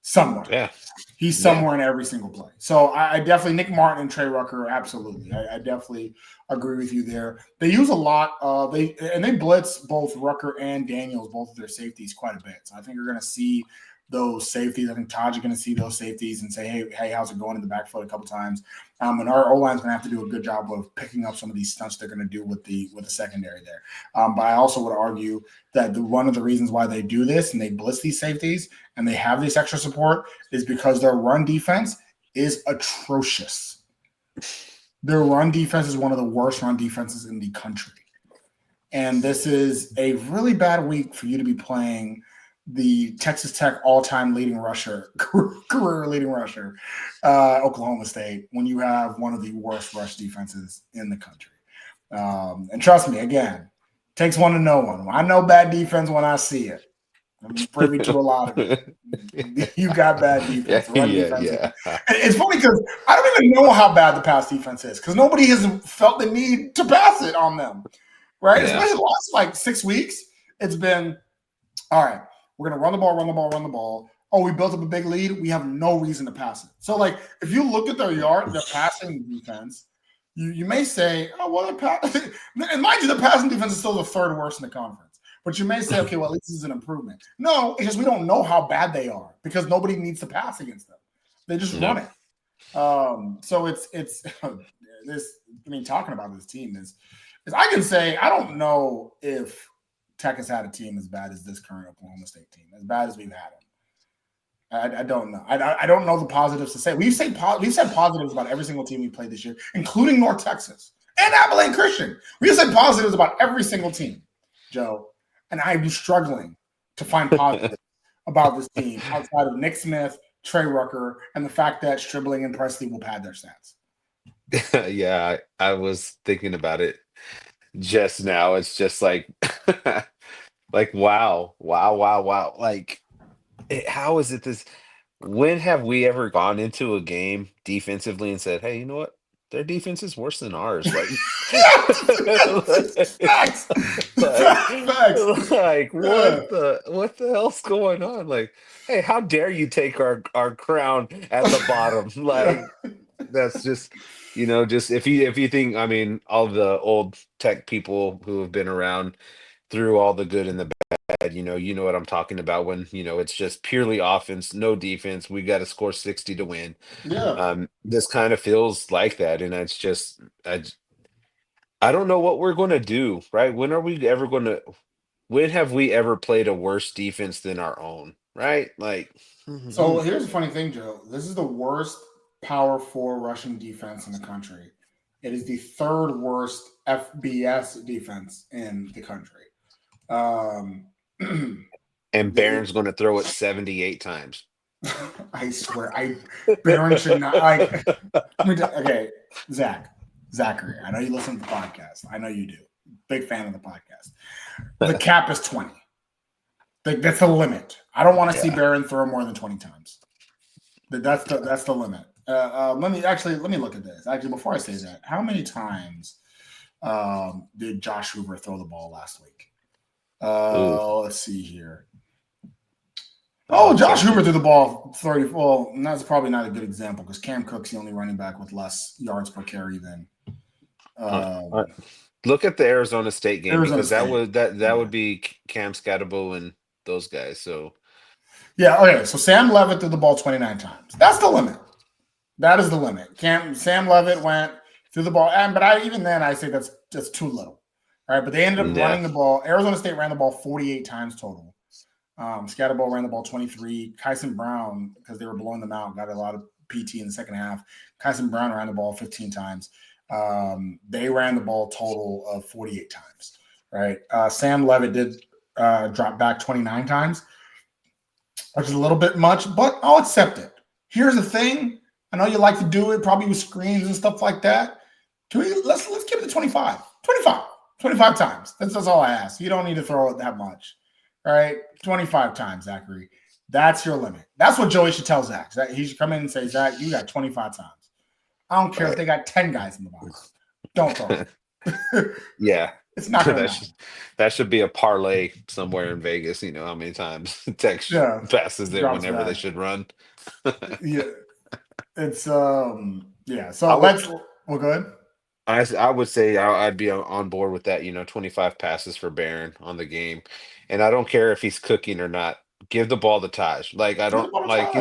Somewhere. yeah, He's somewhere in every single play. So I definitely, Nick Martin and Trey Rucker, absolutely. I definitely agree with you there. They use a lot. They blitz both Rucker and Daniels, both of their safeties, quite a bit. So I think you're going to see those safeties. I think Todd's going to see those safeties and say, hey, how's it going in the backfield a couple times. And our O-line's going to have to do a good job of picking up some of these stunts they're going to do with the secondary there. But I also would argue that one of the reasons why they do this and they blitz these safeties and they have this extra support is because their run defense is atrocious. Their run defense is one of the worst run defenses in the country. And this is a really bad week for you to be playing the Texas Tech all-time leading rusher, career leading rusher, Oklahoma State, when you have one of the worst rush defenses in the country. And trust me, again, takes one to know one. I know bad defense when I see it. I'm privy to a lot of it. You got bad defense. yeah. And it's funny because I don't even know how bad the pass defense is because nobody has felt the need to pass it on them, right? Yeah. Especially the last 6 weeks, it's been, all right, we're going to run the ball. Oh, we built up a big lead. We have no reason to pass it. So, if you look at their passing defense, you may say, oh, well, and mind you, the passing defense is still the third worst in the conference. But you may say, okay, well, at least this is an improvement. No, it's just we don't know how bad they are because nobody needs to pass against them. They just run it. So it's this. I mean, talking about this team is I can say I don't know if Tech has had a team as bad as this current Oklahoma State team, as bad as we've had them. I don't know. I don't know the positives to say. We've said positives about every single team we played this year, including North Texas and Abilene Christian. We've said positives about every single team, Joe, and I'm struggling to find positives about this team outside of Nick Smith, Trey Rucker, and the fact that Stribling and Presley will pad their stats. Yeah, I was thinking about it just now. It's just like, like wow, wow, wow, wow. Like, how is it this? When have we ever gone into a game defensively and said, "Hey, you know what? Their defense is worse than ours." Like, Facts. like, Facts. like Yeah. what the hell's going on? Like, hey, how dare you take our crown at the bottom? Yeah. Like, that's just just if you think, I mean, all the old Tech people who have been around through all the good and the bad, you know what I'm talking about when it's just purely offense, no defense. We got to score 60 to win. Yeah. This kind of feels like that, and it's just I don't know what we're going to do, right? When are we ever going to? When have we ever played a worse defense than our own, right? Like, So here's the funny thing, Joe. This is the worst Power Four rushing defense in the country. It is the third worst FBS defense in the country. Um, and Barron's going to throw it 78 times. I swear, Barron should not like. Okay, Zachary. I know you listen to the podcast. I know you do. Big fan of the podcast. The cap is 20. That's the limit. I don't want to see Barron throw more than 20 times. That's the limit. Let me look at this. Actually, before I say that, how many times did Josh Hoover throw the ball last week? Let's see here. Oh, Josh Hoover threw the ball 30. Well, that's probably not a good example because Cam Cook's the only running back with less yards per carry than. Look at the Arizona State game because State. that would be Cam Scatterbo and those guys. So yeah, okay. So Sam Levitt threw the ball 29 times. That's the limit. That is the limit. Sam Levitt went through the ball, but even then I say that's too little. All right, but they ended up running the ball. Arizona State ran the ball 48 times total. Scatterbo ran the ball 23. Kyson Brown, because they were blowing them out, got a lot of PT in the second half. Kyson Brown ran the ball 15 times. They ran the ball total of 48 times. Right. Sam Levitt did drop back 29 times, which is a little bit much, but I'll accept it. Here's the thing. I know you like to do it, probably with screens and stuff like that. Let's give it to 25. 25 times. That's all I ask. You don't need to throw it that much. All right, 25 times, Zachary. That's your limit. That's what Joey should tell Zach. He should come in and say, Zach, you got 25 times. I don't care if they got 10 guys in the box. Don't throw it. Yeah. It's not going to that should be a parlay somewhere in Vegas. You know how many times Tech passes there whenever they should run. Yeah. It's yeah. So we'll go ahead. I would say I'd be on board with that. 25 passes for Barron on the game, and I don't care if he's cooking or not. Give the ball to Taj. Like I don't like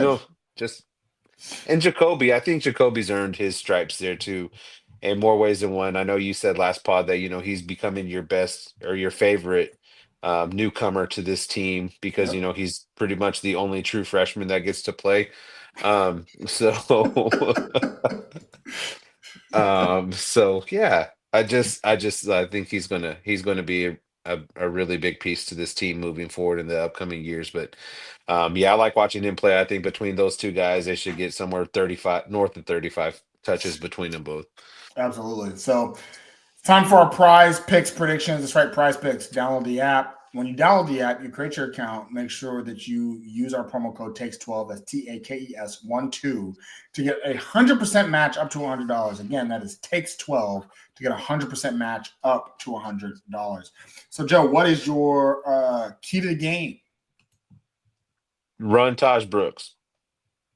just and Jacoby. I think Jacoby's earned his stripes there too, in more ways than one. I know you said last pod that he's becoming your best or your favorite newcomer to this team because he's pretty much the only true freshman that gets to play. So yeah, I think he's gonna be a really big piece to this team moving forward in the upcoming years. But yeah, I like watching him play. I think between those two guys, they should get somewhere 35 north of 35 touches between them both. Absolutely. So time for our prize picks predictions. That's right, prize picks. Download the app. When you download the app, you create your account. Make sure that you use our promo code TAKES12, that's TAKES12, to get a 100% match up to $100. Again, that is TAKES12 to get a 100% match up to $100. So, Joe, what is your key to the game? Run Taj Brooks.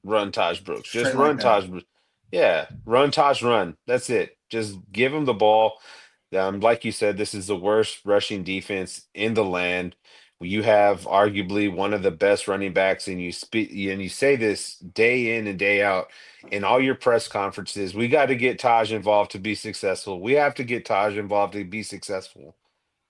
Run Taj Brooks. Just run Taj Brooks. Yeah, run Taj, run. That's it. Just give him the ball. Like you said, this is the worst rushing defense in the land. You have arguably one of the best running backs, and you say this day in and day out in all your press conferences. We got to get Taj involved to be successful. We have to get Taj involved to be successful.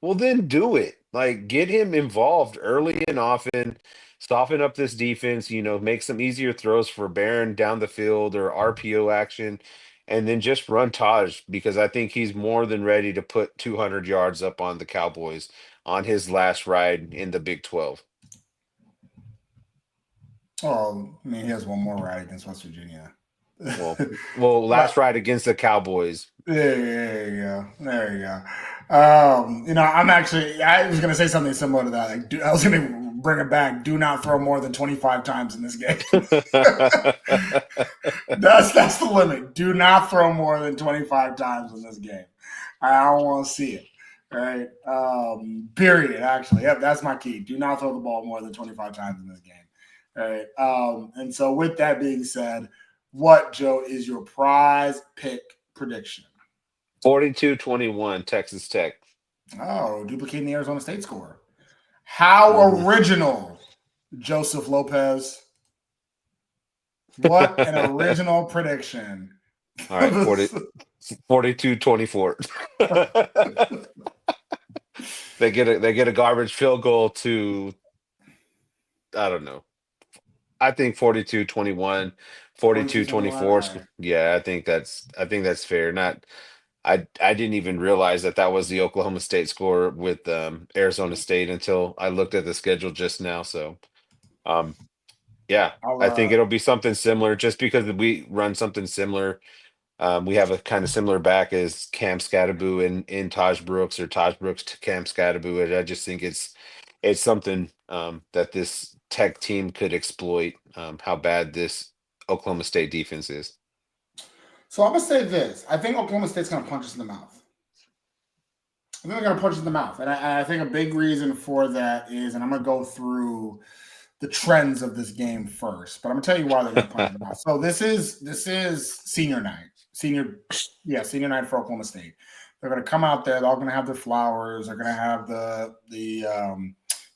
Well, then do it. Like, get him involved early and often. Soften up this defense. Make some easier throws for Barron down the field or RPO action, and then just run Taj because I think he's more than ready to put 200 yards up on the Cowboys on his last ride in the Big 12. Oh, I mean, he has one more ride against West Virginia. Last ride against the Cowboys. There you go. There you go. I was going to say something similar to that. Like, I was going to bring it back. Do not throw more than 25 times in this game. That's the limit. Do not throw more than 25 times in this game. I don't want to see it. All right. Period. Actually, yep. That's my key. Do not throw the ball more than 25 times in this game. All right. And so, with that being said, what, Joe, is your prize pick prediction? 42-21, Texas Tech. Oh, duplicating the Arizona State score. How original, Joseph Lopez. What an original prediction. All right, 42-24. They get a garbage field goal to, I don't know. I think 42-21, 42-24. Yeah, I think that's fair. I didn't even realize that was the Oklahoma State score with Arizona State until I looked at the schedule just now. So, yeah, I think it'll be something similar just because we run something similar. We have a kind of similar back as Cam Scatteraboo in Taj Brooks, or Taj Brooks to Cam Scatteraboo. And I just think it's something that this Tech team could exploit, how bad this Oklahoma State defense is. So I'm going to say this. I think Oklahoma State's going to punch us in the mouth. I think they're going to punch us in the mouth. And I think a big reason for that is, and I'm going to go through the trends of this game first, but I'm going to tell you why they're going to punch us in the mouth. So this is senior night. Senior night for Oklahoma State. They're going to come out there. They're all going to have their flowers. They're going to have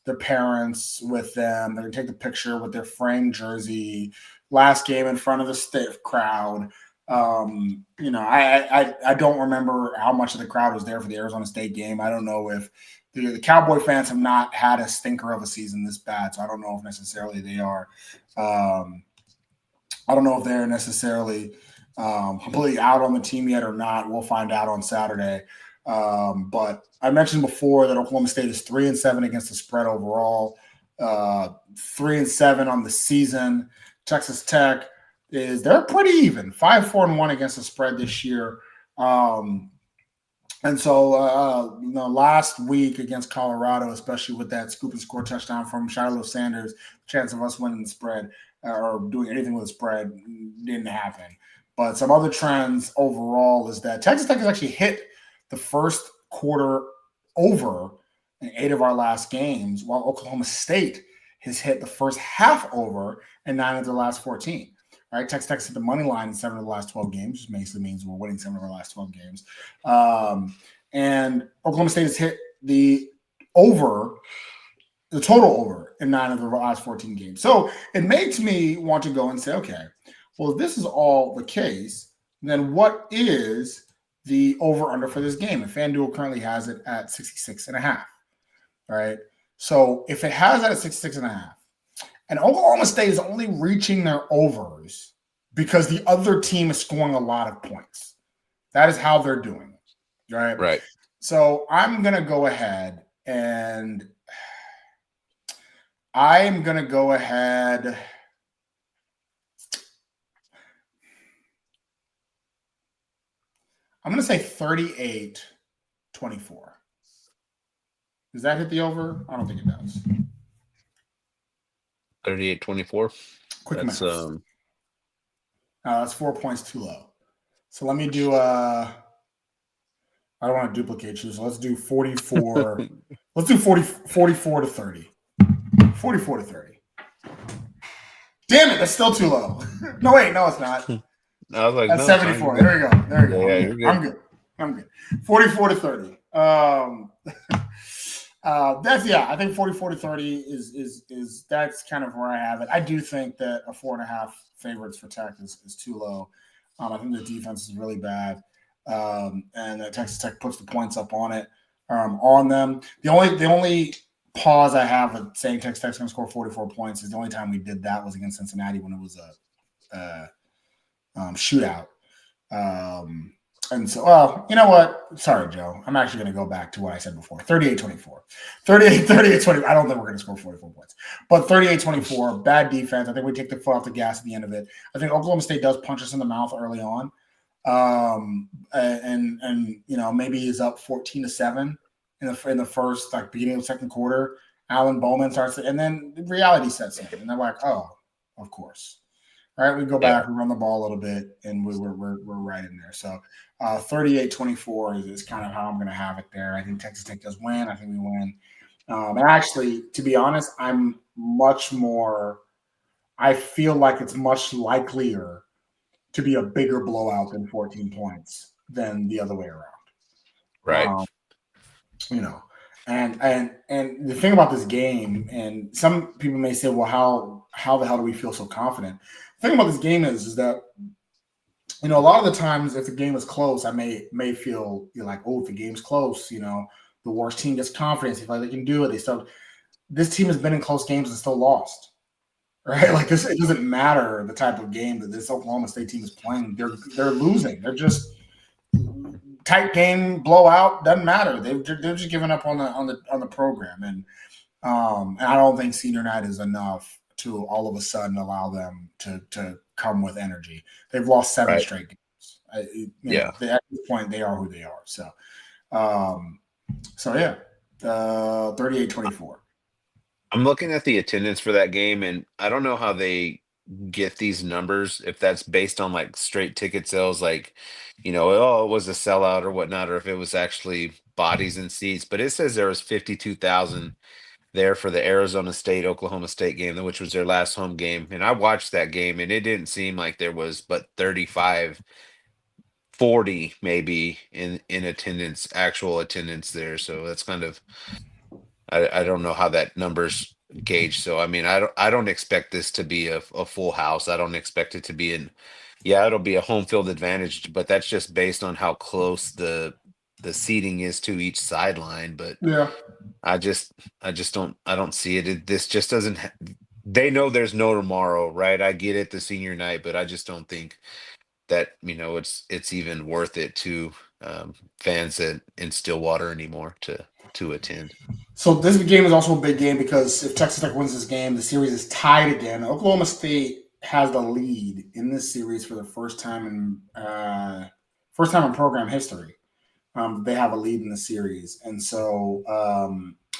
their parents with them. They're going to take the picture with their framed jersey. Last game in front of the stiff crowd. I don't remember how much of the crowd was there for the Arizona State game. I don't know if the Cowboy fans have not had a stinker of a season this bad, so I don't know if necessarily they are. I don't know if they're necessarily completely out on the team yet or not. We'll find out on Saturday. But I mentioned before that Oklahoma State is 3-7 against the spread overall, 3-7 on the season. Texas Tech they're pretty even, 5-4-1 against the spread this year. And so, last week against Colorado, especially with that scoop and score touchdown from Shiloh Sanders, the chance of us winning the spread or doing anything with the spread didn't happen. But some other trends overall is that Texas Tech has actually hit the first quarter over in 8 of our last games, while Oklahoma State has hit the first half over in 9 of their last 14. Right, Texas Tech's hit the money line in 7 of the last 12 games, which basically means we're winning 7 of our last 12 games. And Oklahoma State has hit the total over in 9 of the last 14 games. So it makes me want to go and say, okay, well, if this is all the case, then what is the over-under for this game? And FanDuel currently has it at 66.5. Right? So if it has that at 66.5, and Oklahoma State is only reaching their overs because the other team is scoring a lot of points. That is how they're doing it, right? Right. So I'm going to go ahead and I'm going to say 38-24. Does that hit the over? I don't think it does. 38-24. Quick math. That's 4 points too low. So let me do I don't want to duplicate you, so let's do 44. Let's do 44 to 30. 44 to 30. Damn it, that's still too low. No, wait, no, it's not. I was like, that's 74. There you go. There you go. Yeah, you're good. I'm good. 44 to 30. That's yeah. I think 40-30 is that's kind of where I have it. I do think that a 4.5 favorites for Tech is too low. I think the defense is really bad, and Texas Tech puts the points up on it on them. The only pause I have at saying Texas Tech's going to score 44 points is the only time we did that was against Cincinnati when it was a shootout. Um, and so, well, you know what? Sorry, Joe. I'm actually going to go back to what I said before. 38-24. 38-20. I don't think we're going to score 44 points. But 38-24, bad defense. I think we take the foot off the gas at the end of it. I think Oklahoma State does punch us in the mouth early on. And maybe is up 14-7 in the first, like, beginning of the second quarter. Alan Bowman starts and then reality sets in. And they're like, oh, of course. All right, we go Yeah. back, we run the ball a little bit, and we're right in there. So 38-24 is kind of how I'm going to have it there. I think Texas Tech does win. I think we win. And actually, to be honest, I feel like it's much likelier to be a bigger blowout than 14 points than the other way around. Right. Um, you know, and the thing about this game, and some people may say, well, how the hell do we feel so confident? The thing about this game is that a lot of the times if the game is close, I may feel like, oh, if the game's close, the worst team gets confidence. If they can do it, this team has been in close games and still lost. Right? Like this, it doesn't matter the type of game that this Oklahoma State team is playing. They're losing. They're just tight game, blowout, doesn't matter. They're just giving up on the program. And I don't think senior night is enough to all of a sudden allow them to come with energy. They've lost 7 Right. straight games. Yeah. At this point, they are who they are. So yeah, 38-24. I'm looking at the attendance for that game, and I don't know how they get these numbers, if that's based on like straight ticket sales, like, oh, it was a sellout or whatnot, or if it was actually bodies and seats. But it says there was 52,000 there for the Arizona State Oklahoma State game, which was their last home game. And I watched that game, and it didn't seem like there was but 35, 40 maybe in attendance, actual attendance there. So that's kind of, I don't know how that number's gauged. So I mean, I don't expect this to be a full house. I don't expect it to be yeah, it'll be a home field advantage, but that's just based on how close the seating is to each sideline. But Yeah. I just I don't see it. This just doesn't they know there's no tomorrow, right? I get it, the senior night, but I just don't think that, it's even worth it to fans in Stillwater anymore to attend. So this game is also a big game because if Texas Tech wins this game, the series is tied again. Oklahoma State has the lead in this series for the first time in program history. They have a lead in the series, and so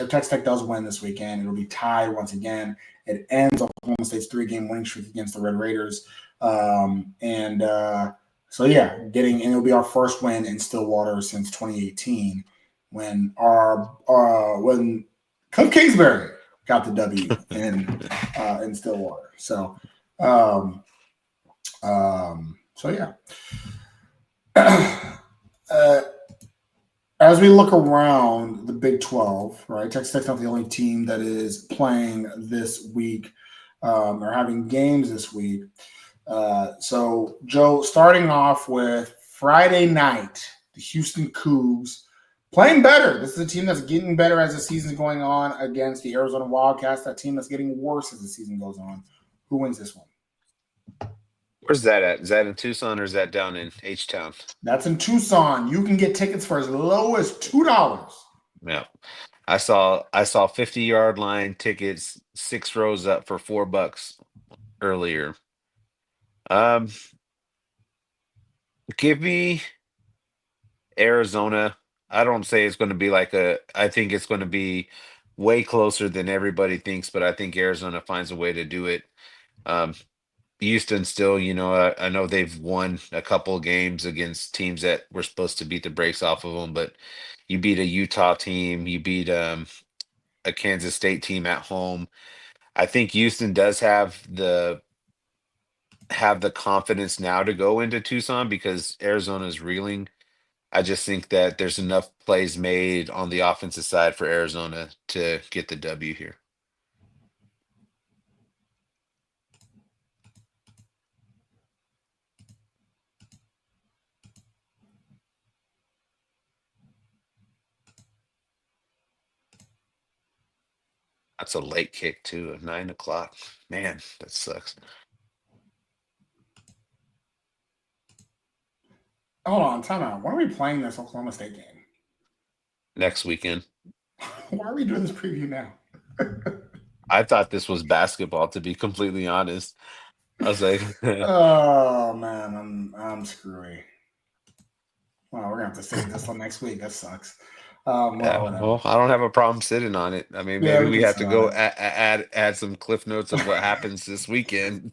if Texas Tech does win this weekend, it'll be tied once again. It ends Oklahoma State's 3-game winning streak against the Red Raiders, so yeah, and it'll be our first win in Stillwater since 2018 when Cliff Kingsbury got the W in Stillwater. So so yeah. As we look around the Big 12, right? Texas Tech's not the only team that is playing this week or having games this week. So, Joe, starting off with Friday night, the Houston Cougs playing better. This is a team that's getting better as the season's going on against the Arizona Wildcats, that team that's getting worse as the season goes on. Who wins this one? Where's that at? Is that in Tucson or is that down in H-Town? That's in Tucson. You can get tickets for as low as $2. Yeah. I saw 50-yard line tickets, 6 rows up for $4 earlier. Um, Give me Arizona. I don't say it's going to be I think it's going to be way closer than everybody thinks, but I think Arizona finds a way to do it. Um, Houston still, I know they've won a couple of games against teams that were supposed to beat the brakes off of them, but you beat a Utah team, you beat a Kansas State team at home. I think Houston does have the confidence now to go into Tucson because Arizona's reeling. I just think that there's enough plays made on the offensive side for Arizona to get the W here. That's a late kick too, at 9 o'clock. Man, that sucks. Hold on, time out. When are we playing this Oklahoma State game? Next weekend. Why are we doing this preview now? I thought this was basketball, to be completely honest. I was like, Oh man, I'm screwy. Well, we're gonna have to save this till next week. That sucks. Well, yeah, whatever. well, I don't have a problem sitting on it. I mean, Yeah, maybe we we can have sit to on go it. add some cliff notes of what happens this weekend.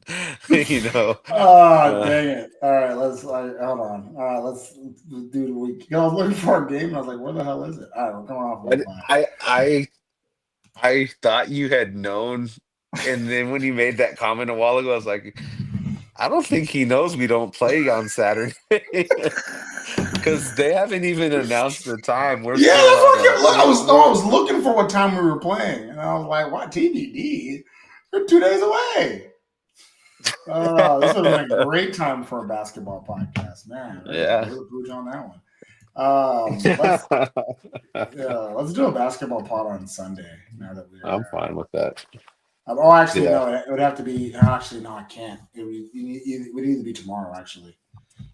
you know, Oh, uh, dang it. All right, hold on. All right, let's do the week. I was looking for a game and I was like, where the hell is it? All right, we're coming off of a but bye. I thought you had known, and then when you made that comment a while ago, I was like, I don't think he knows we don't play on Saturday because they haven't even announced the time. We're Yeah, still that's on what I kept a looking. I we're was looking for what time we were playing, and I was like, "What TBD? We're 2 days away." Oh, this would have been a great time for a basketball podcast, man. We're just yeah. blew the pooch on that one. Let's do a basketball pod on Sunday. Now that I'm we're fine with that. oh, actually, Yeah. no, it would have to be. Actually, no, I can't. It would either be tomorrow. Actually,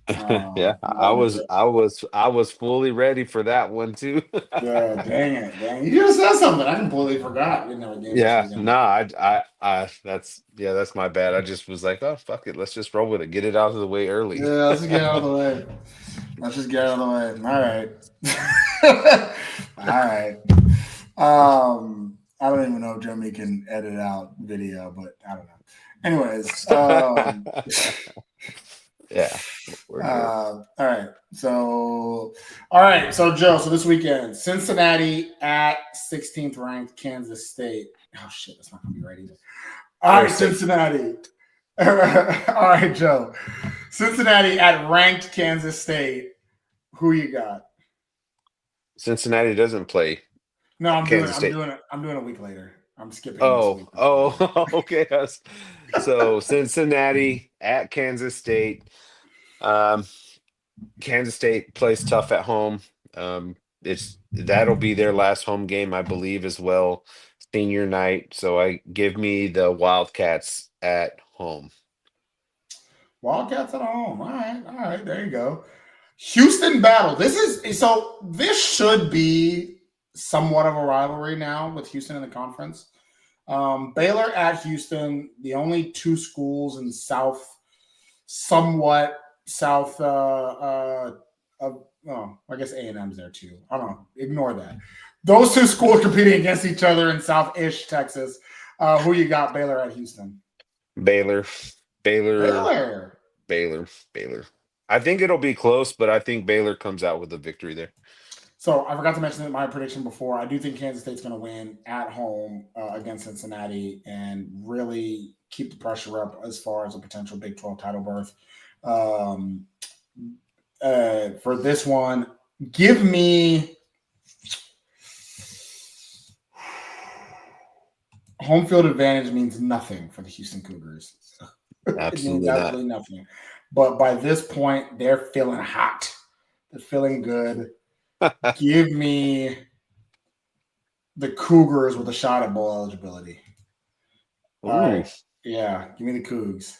Yeah, that would be great. I was fully ready for that one too. Yeah, dang it, dang! You just said something. I completely forgot. We didn't have a game this Yeah, weekend. no, that's my bad. I just was like, oh fuck it, let's just roll with it, get it out of the way early. Yeah, let's just get out of the way. Let's just get out of the way. All right. All right. I don't even know if Jeremy can edit out video, but I don't know. Anyways, Yeah, we're good. all right. All right. So, Joe, so this weekend, Cincinnati at 16th ranked Kansas State. Oh, shit. That's not going to be right either. All right, State. Cincinnati. All right, Joe. Cincinnati at ranked Kansas State. Who you got? Cincinnati doesn't play No, Kansas State. I'm doing a week later. I'm skipping this Oh, week. okay. So Cincinnati at Kansas State. Um, Kansas State plays tough at home. It's that'll be their last home game, I believe, as well. Senior night. So I give me the Wildcats at home. Wildcats at home. All right. There you go. Houston battle. This should be somewhat of a rivalry now with Houston in the conference. Baylor at Houston, the only two schools in somewhat south I guess A&M's there too. I don't know. Ignore that. Those two schools competing against each other in South-ish Texas. Who you got, Baylor at Houston? Baylor, Baylor, Baylor. Baylor. I think it'll be close, but I think Baylor comes out with a victory there. So I forgot to mention my prediction before. I do think Kansas State's going to win at home against Cincinnati and really keep the pressure up as far as a potential Big 12 title berth. For this one, give me home field advantage means nothing for the Houston Cougars. It means Absolutely not. absolutely nothing. But by this point, they're feeling hot. They're feeling good. Give me the Cougars with a shot at bowl eligibility. All Ooh. right. Yeah, give me the Cougs.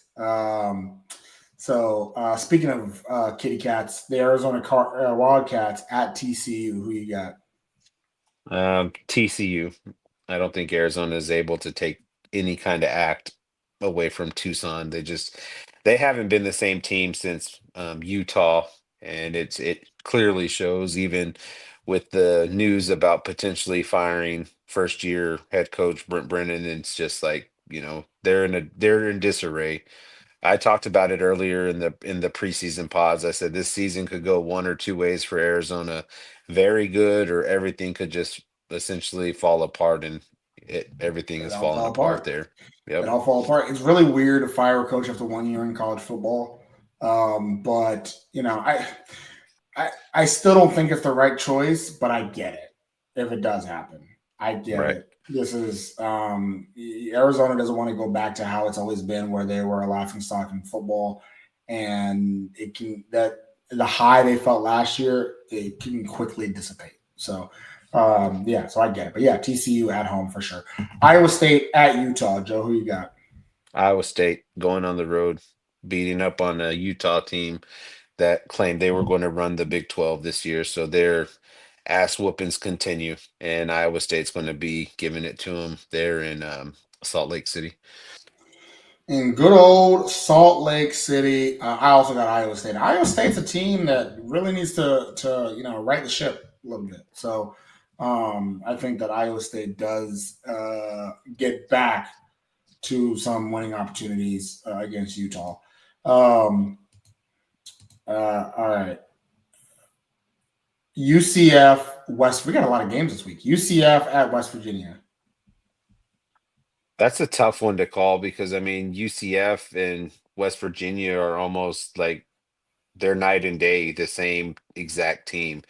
Speaking of kitty cats, the Arizona Wildcats at TCU. Who you got? TCU. I don't think Arizona is able to take any kind of act away from Tucson. They haven't been the same team since Utah, and it clearly shows even with the news about potentially firing first year head coach Brent Brennan. It's just like, they're in disarray. I talked about it earlier in the preseason pods. I said this season could go one or two ways for Arizona. Very good, or everything could just essentially fall apart, and everything It is all falling fell apart apart. there. It Yep. all fall apart. It's really weird to fire a coach after 1 year in college football. But I still don't think it's the right choice, but I get it if it does happen. I get Right. it. This is Arizona doesn't want to go back to how it's always been, where they were a laughing stock in football, and it can that the high they felt last year it can quickly dissipate. So yeah, so I get it. But yeah, TCU at home for sure. Iowa State at Utah. Joe, who you got? Iowa State going on the road, beating up on a Utah team that claimed they were going to run the Big 12 this year. So their ass whoopings continue, and Iowa State's going to be giving it to them there in Salt Lake City. In good old Salt Lake City. I also got Iowa State. Iowa State's a team that really needs to right the ship a little bit. So I think that Iowa State does get back to some winning opportunities against Utah. Um, all right. UCF West. We got a lot of games this week. UCF at West Virginia. That's a tough one to call because I mean UCF and West Virginia are almost like they're night and day, the same exact team.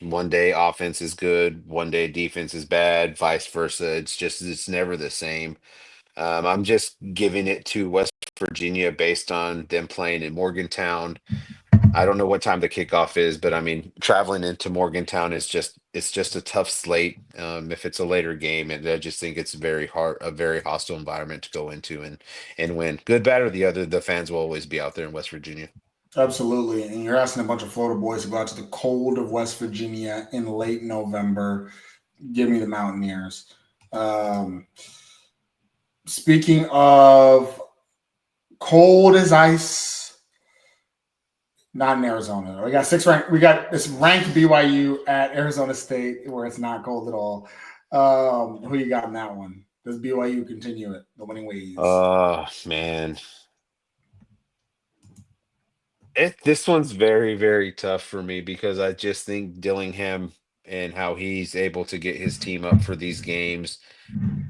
One day offense is good, one day defense is bad, vice versa. It's never the same. I'm just giving it to West Virginia based on them playing in Morgantown. I don't know what time the kickoff is, but I mean, traveling into Morgantown is just a tough slate. If it's a later game, and I just think it's a very hostile environment to go into and win. Good, bad, or the other, the fans will always be out there in West Virginia. Absolutely. And you're asking a bunch of Florida boys to go out to the cold of West Virginia in late November. Give me the Mountaineers. Um, Speaking of cold as ice, not in Arizona. We got six ranked. We got this ranked BYU at Arizona State, where it's not cold at all. Who you got in that one? Does BYU continue it the winning ways? Oh man, this one's very very tough for me because I just think Dillingham and how he's able to get his team up for these games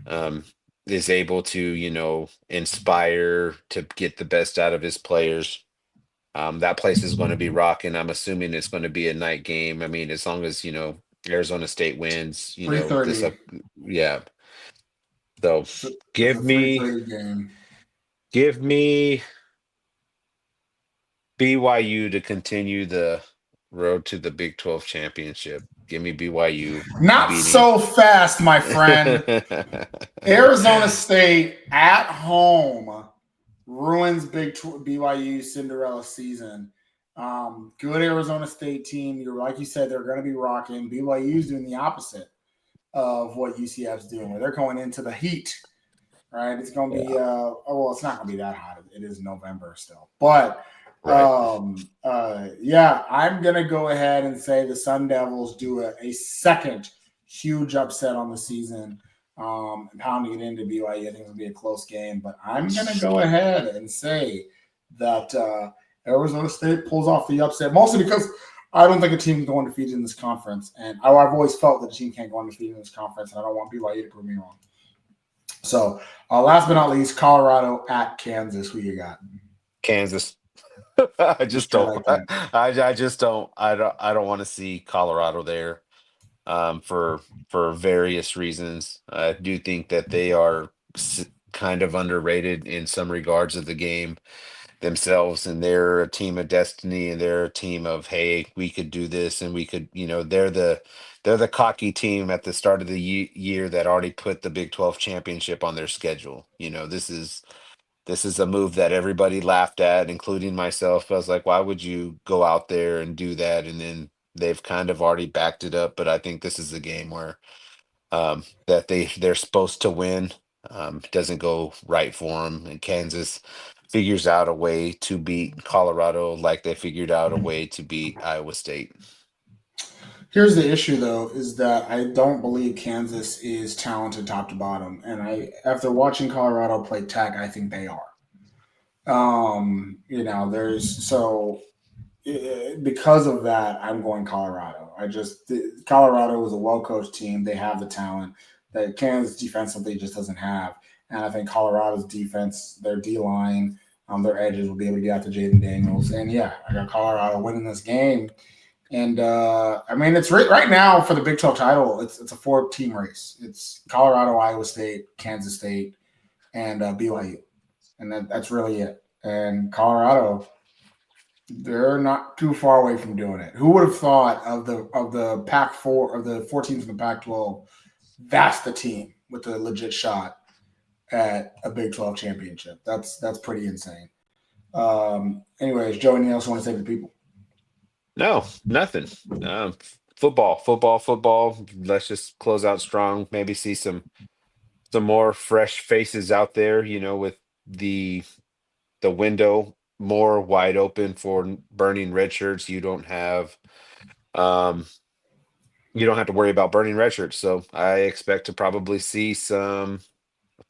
um, is able to inspire to get the best out of his players. That place is going to be rocking. I'm assuming it's going to be a night game. I mean, as long as Arizona State wins, 3:30. yeah. So It's a give three me thirty game. give me BYU to continue the road to the Big 12 championship. Give me BYU Not beating. so fast, my friend. Arizona State at home ruins BYU Cinderella season. Good Arizona State team. You're like you said, they're going to be rocking. BYU's doing the opposite of what UCF's doing, where they're going into the heat. Right? It's going to be Yeah, well, it's not going to be that hot. It is November still, but right. yeah, I'm going to go ahead and say the Sun Devils do a second huge upset on the season. Pounding it into BYU. I think it'll be a close game, but I'm going to go ahead and say that Arizona State pulls off the upset, mostly because I don't think a team can go undefeated in this conference, and I've always felt that a team can't go undefeated in this conference, and I don't want BYU to prove me wrong. So, last but not least, Colorado at Kansas. Who you got? Kansas. I You just sure don't. like that? I just don't. I don't want to see Colorado there. For various reasons. I do think that they are kind of underrated in some regards of the game themselves, and they're a team of destiny, and they're a team of hey, we could do this, and we could, they're the cocky team at the start of the year that already put the Big 12 championship on their schedule. This is a move that everybody laughed at, including myself. I was like, why would you go out there and do that? And then they've kind of already backed it up. But I think this is a game where that they're supposed to win. Doesn't go right for them, and Kansas figures out a way to beat Colorado like they figured out a way to beat Iowa State. Here's the issue, though, is that I don't believe Kansas is talented top to bottom, and after watching Colorado play Tech, I think they are. There's because of that, I'm going Colorado. Colorado is a well coached team. They have the talent that Kansas defensively just doesn't have, and I think Colorado's defense, their D line, their edges will be able to get out to Jaden Daniels. And yeah, I got Colorado winning this game. And I mean, it's right now for the Big 12 title. It's a 4-team race. It's Colorado, Iowa State, Kansas State, and BYU, and that's really it. And Colorado, they're not too far away from doing it. Who would have thought of the Pac-4 of the 4 teams in the Pac-12? That's the team with a legit shot at a Big 12 championship. That's pretty insane. Anyways, Joe, anything else you want to say to the people? No, nothing. Football. Let's just close out strong. Maybe see some more fresh faces out there. With the window more wide open for burning red shirts. Um, you don't have to worry about burning red shirts. So I expect to probably see some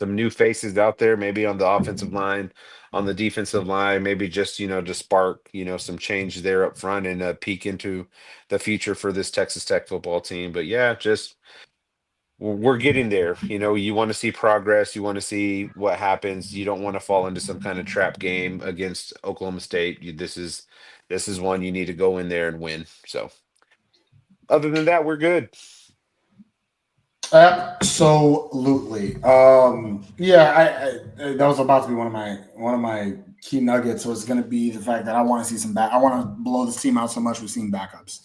new faces out there, maybe on the offensive line, on the defensive line, maybe just, to spark, some change there up front and a peek into the future for this Texas Tech football team. But yeah, just we're getting there. You want to see progress, you want to see what happens. You don't want to fall into some kind of trap game against Oklahoma State. This is one you need to go in there and win. So other than that, we're good. Absolutely. Yeah, I that was about to be one of my key nuggets was going to be the fact that I want to see some back. I want to blow this team out so much we've seen backups.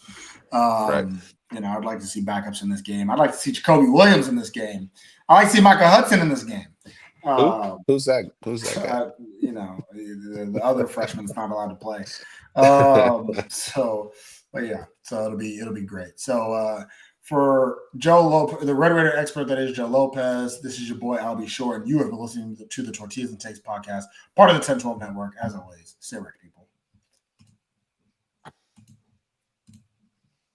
Right. I'd like to see backups in this game. I'd like to see Jacoby Williams in this game. I like to see Micah Hudson in this game. Who's that guy? The other freshman's not allowed to play. But yeah, so it'll be great. So for Joe Lopez, the Red Raider expert that is Joe Lopez, this is your boy Albie Shore, and you have been listening to the Tortillas Takes podcast, part of the 1012 Network. As always, stay ready, people.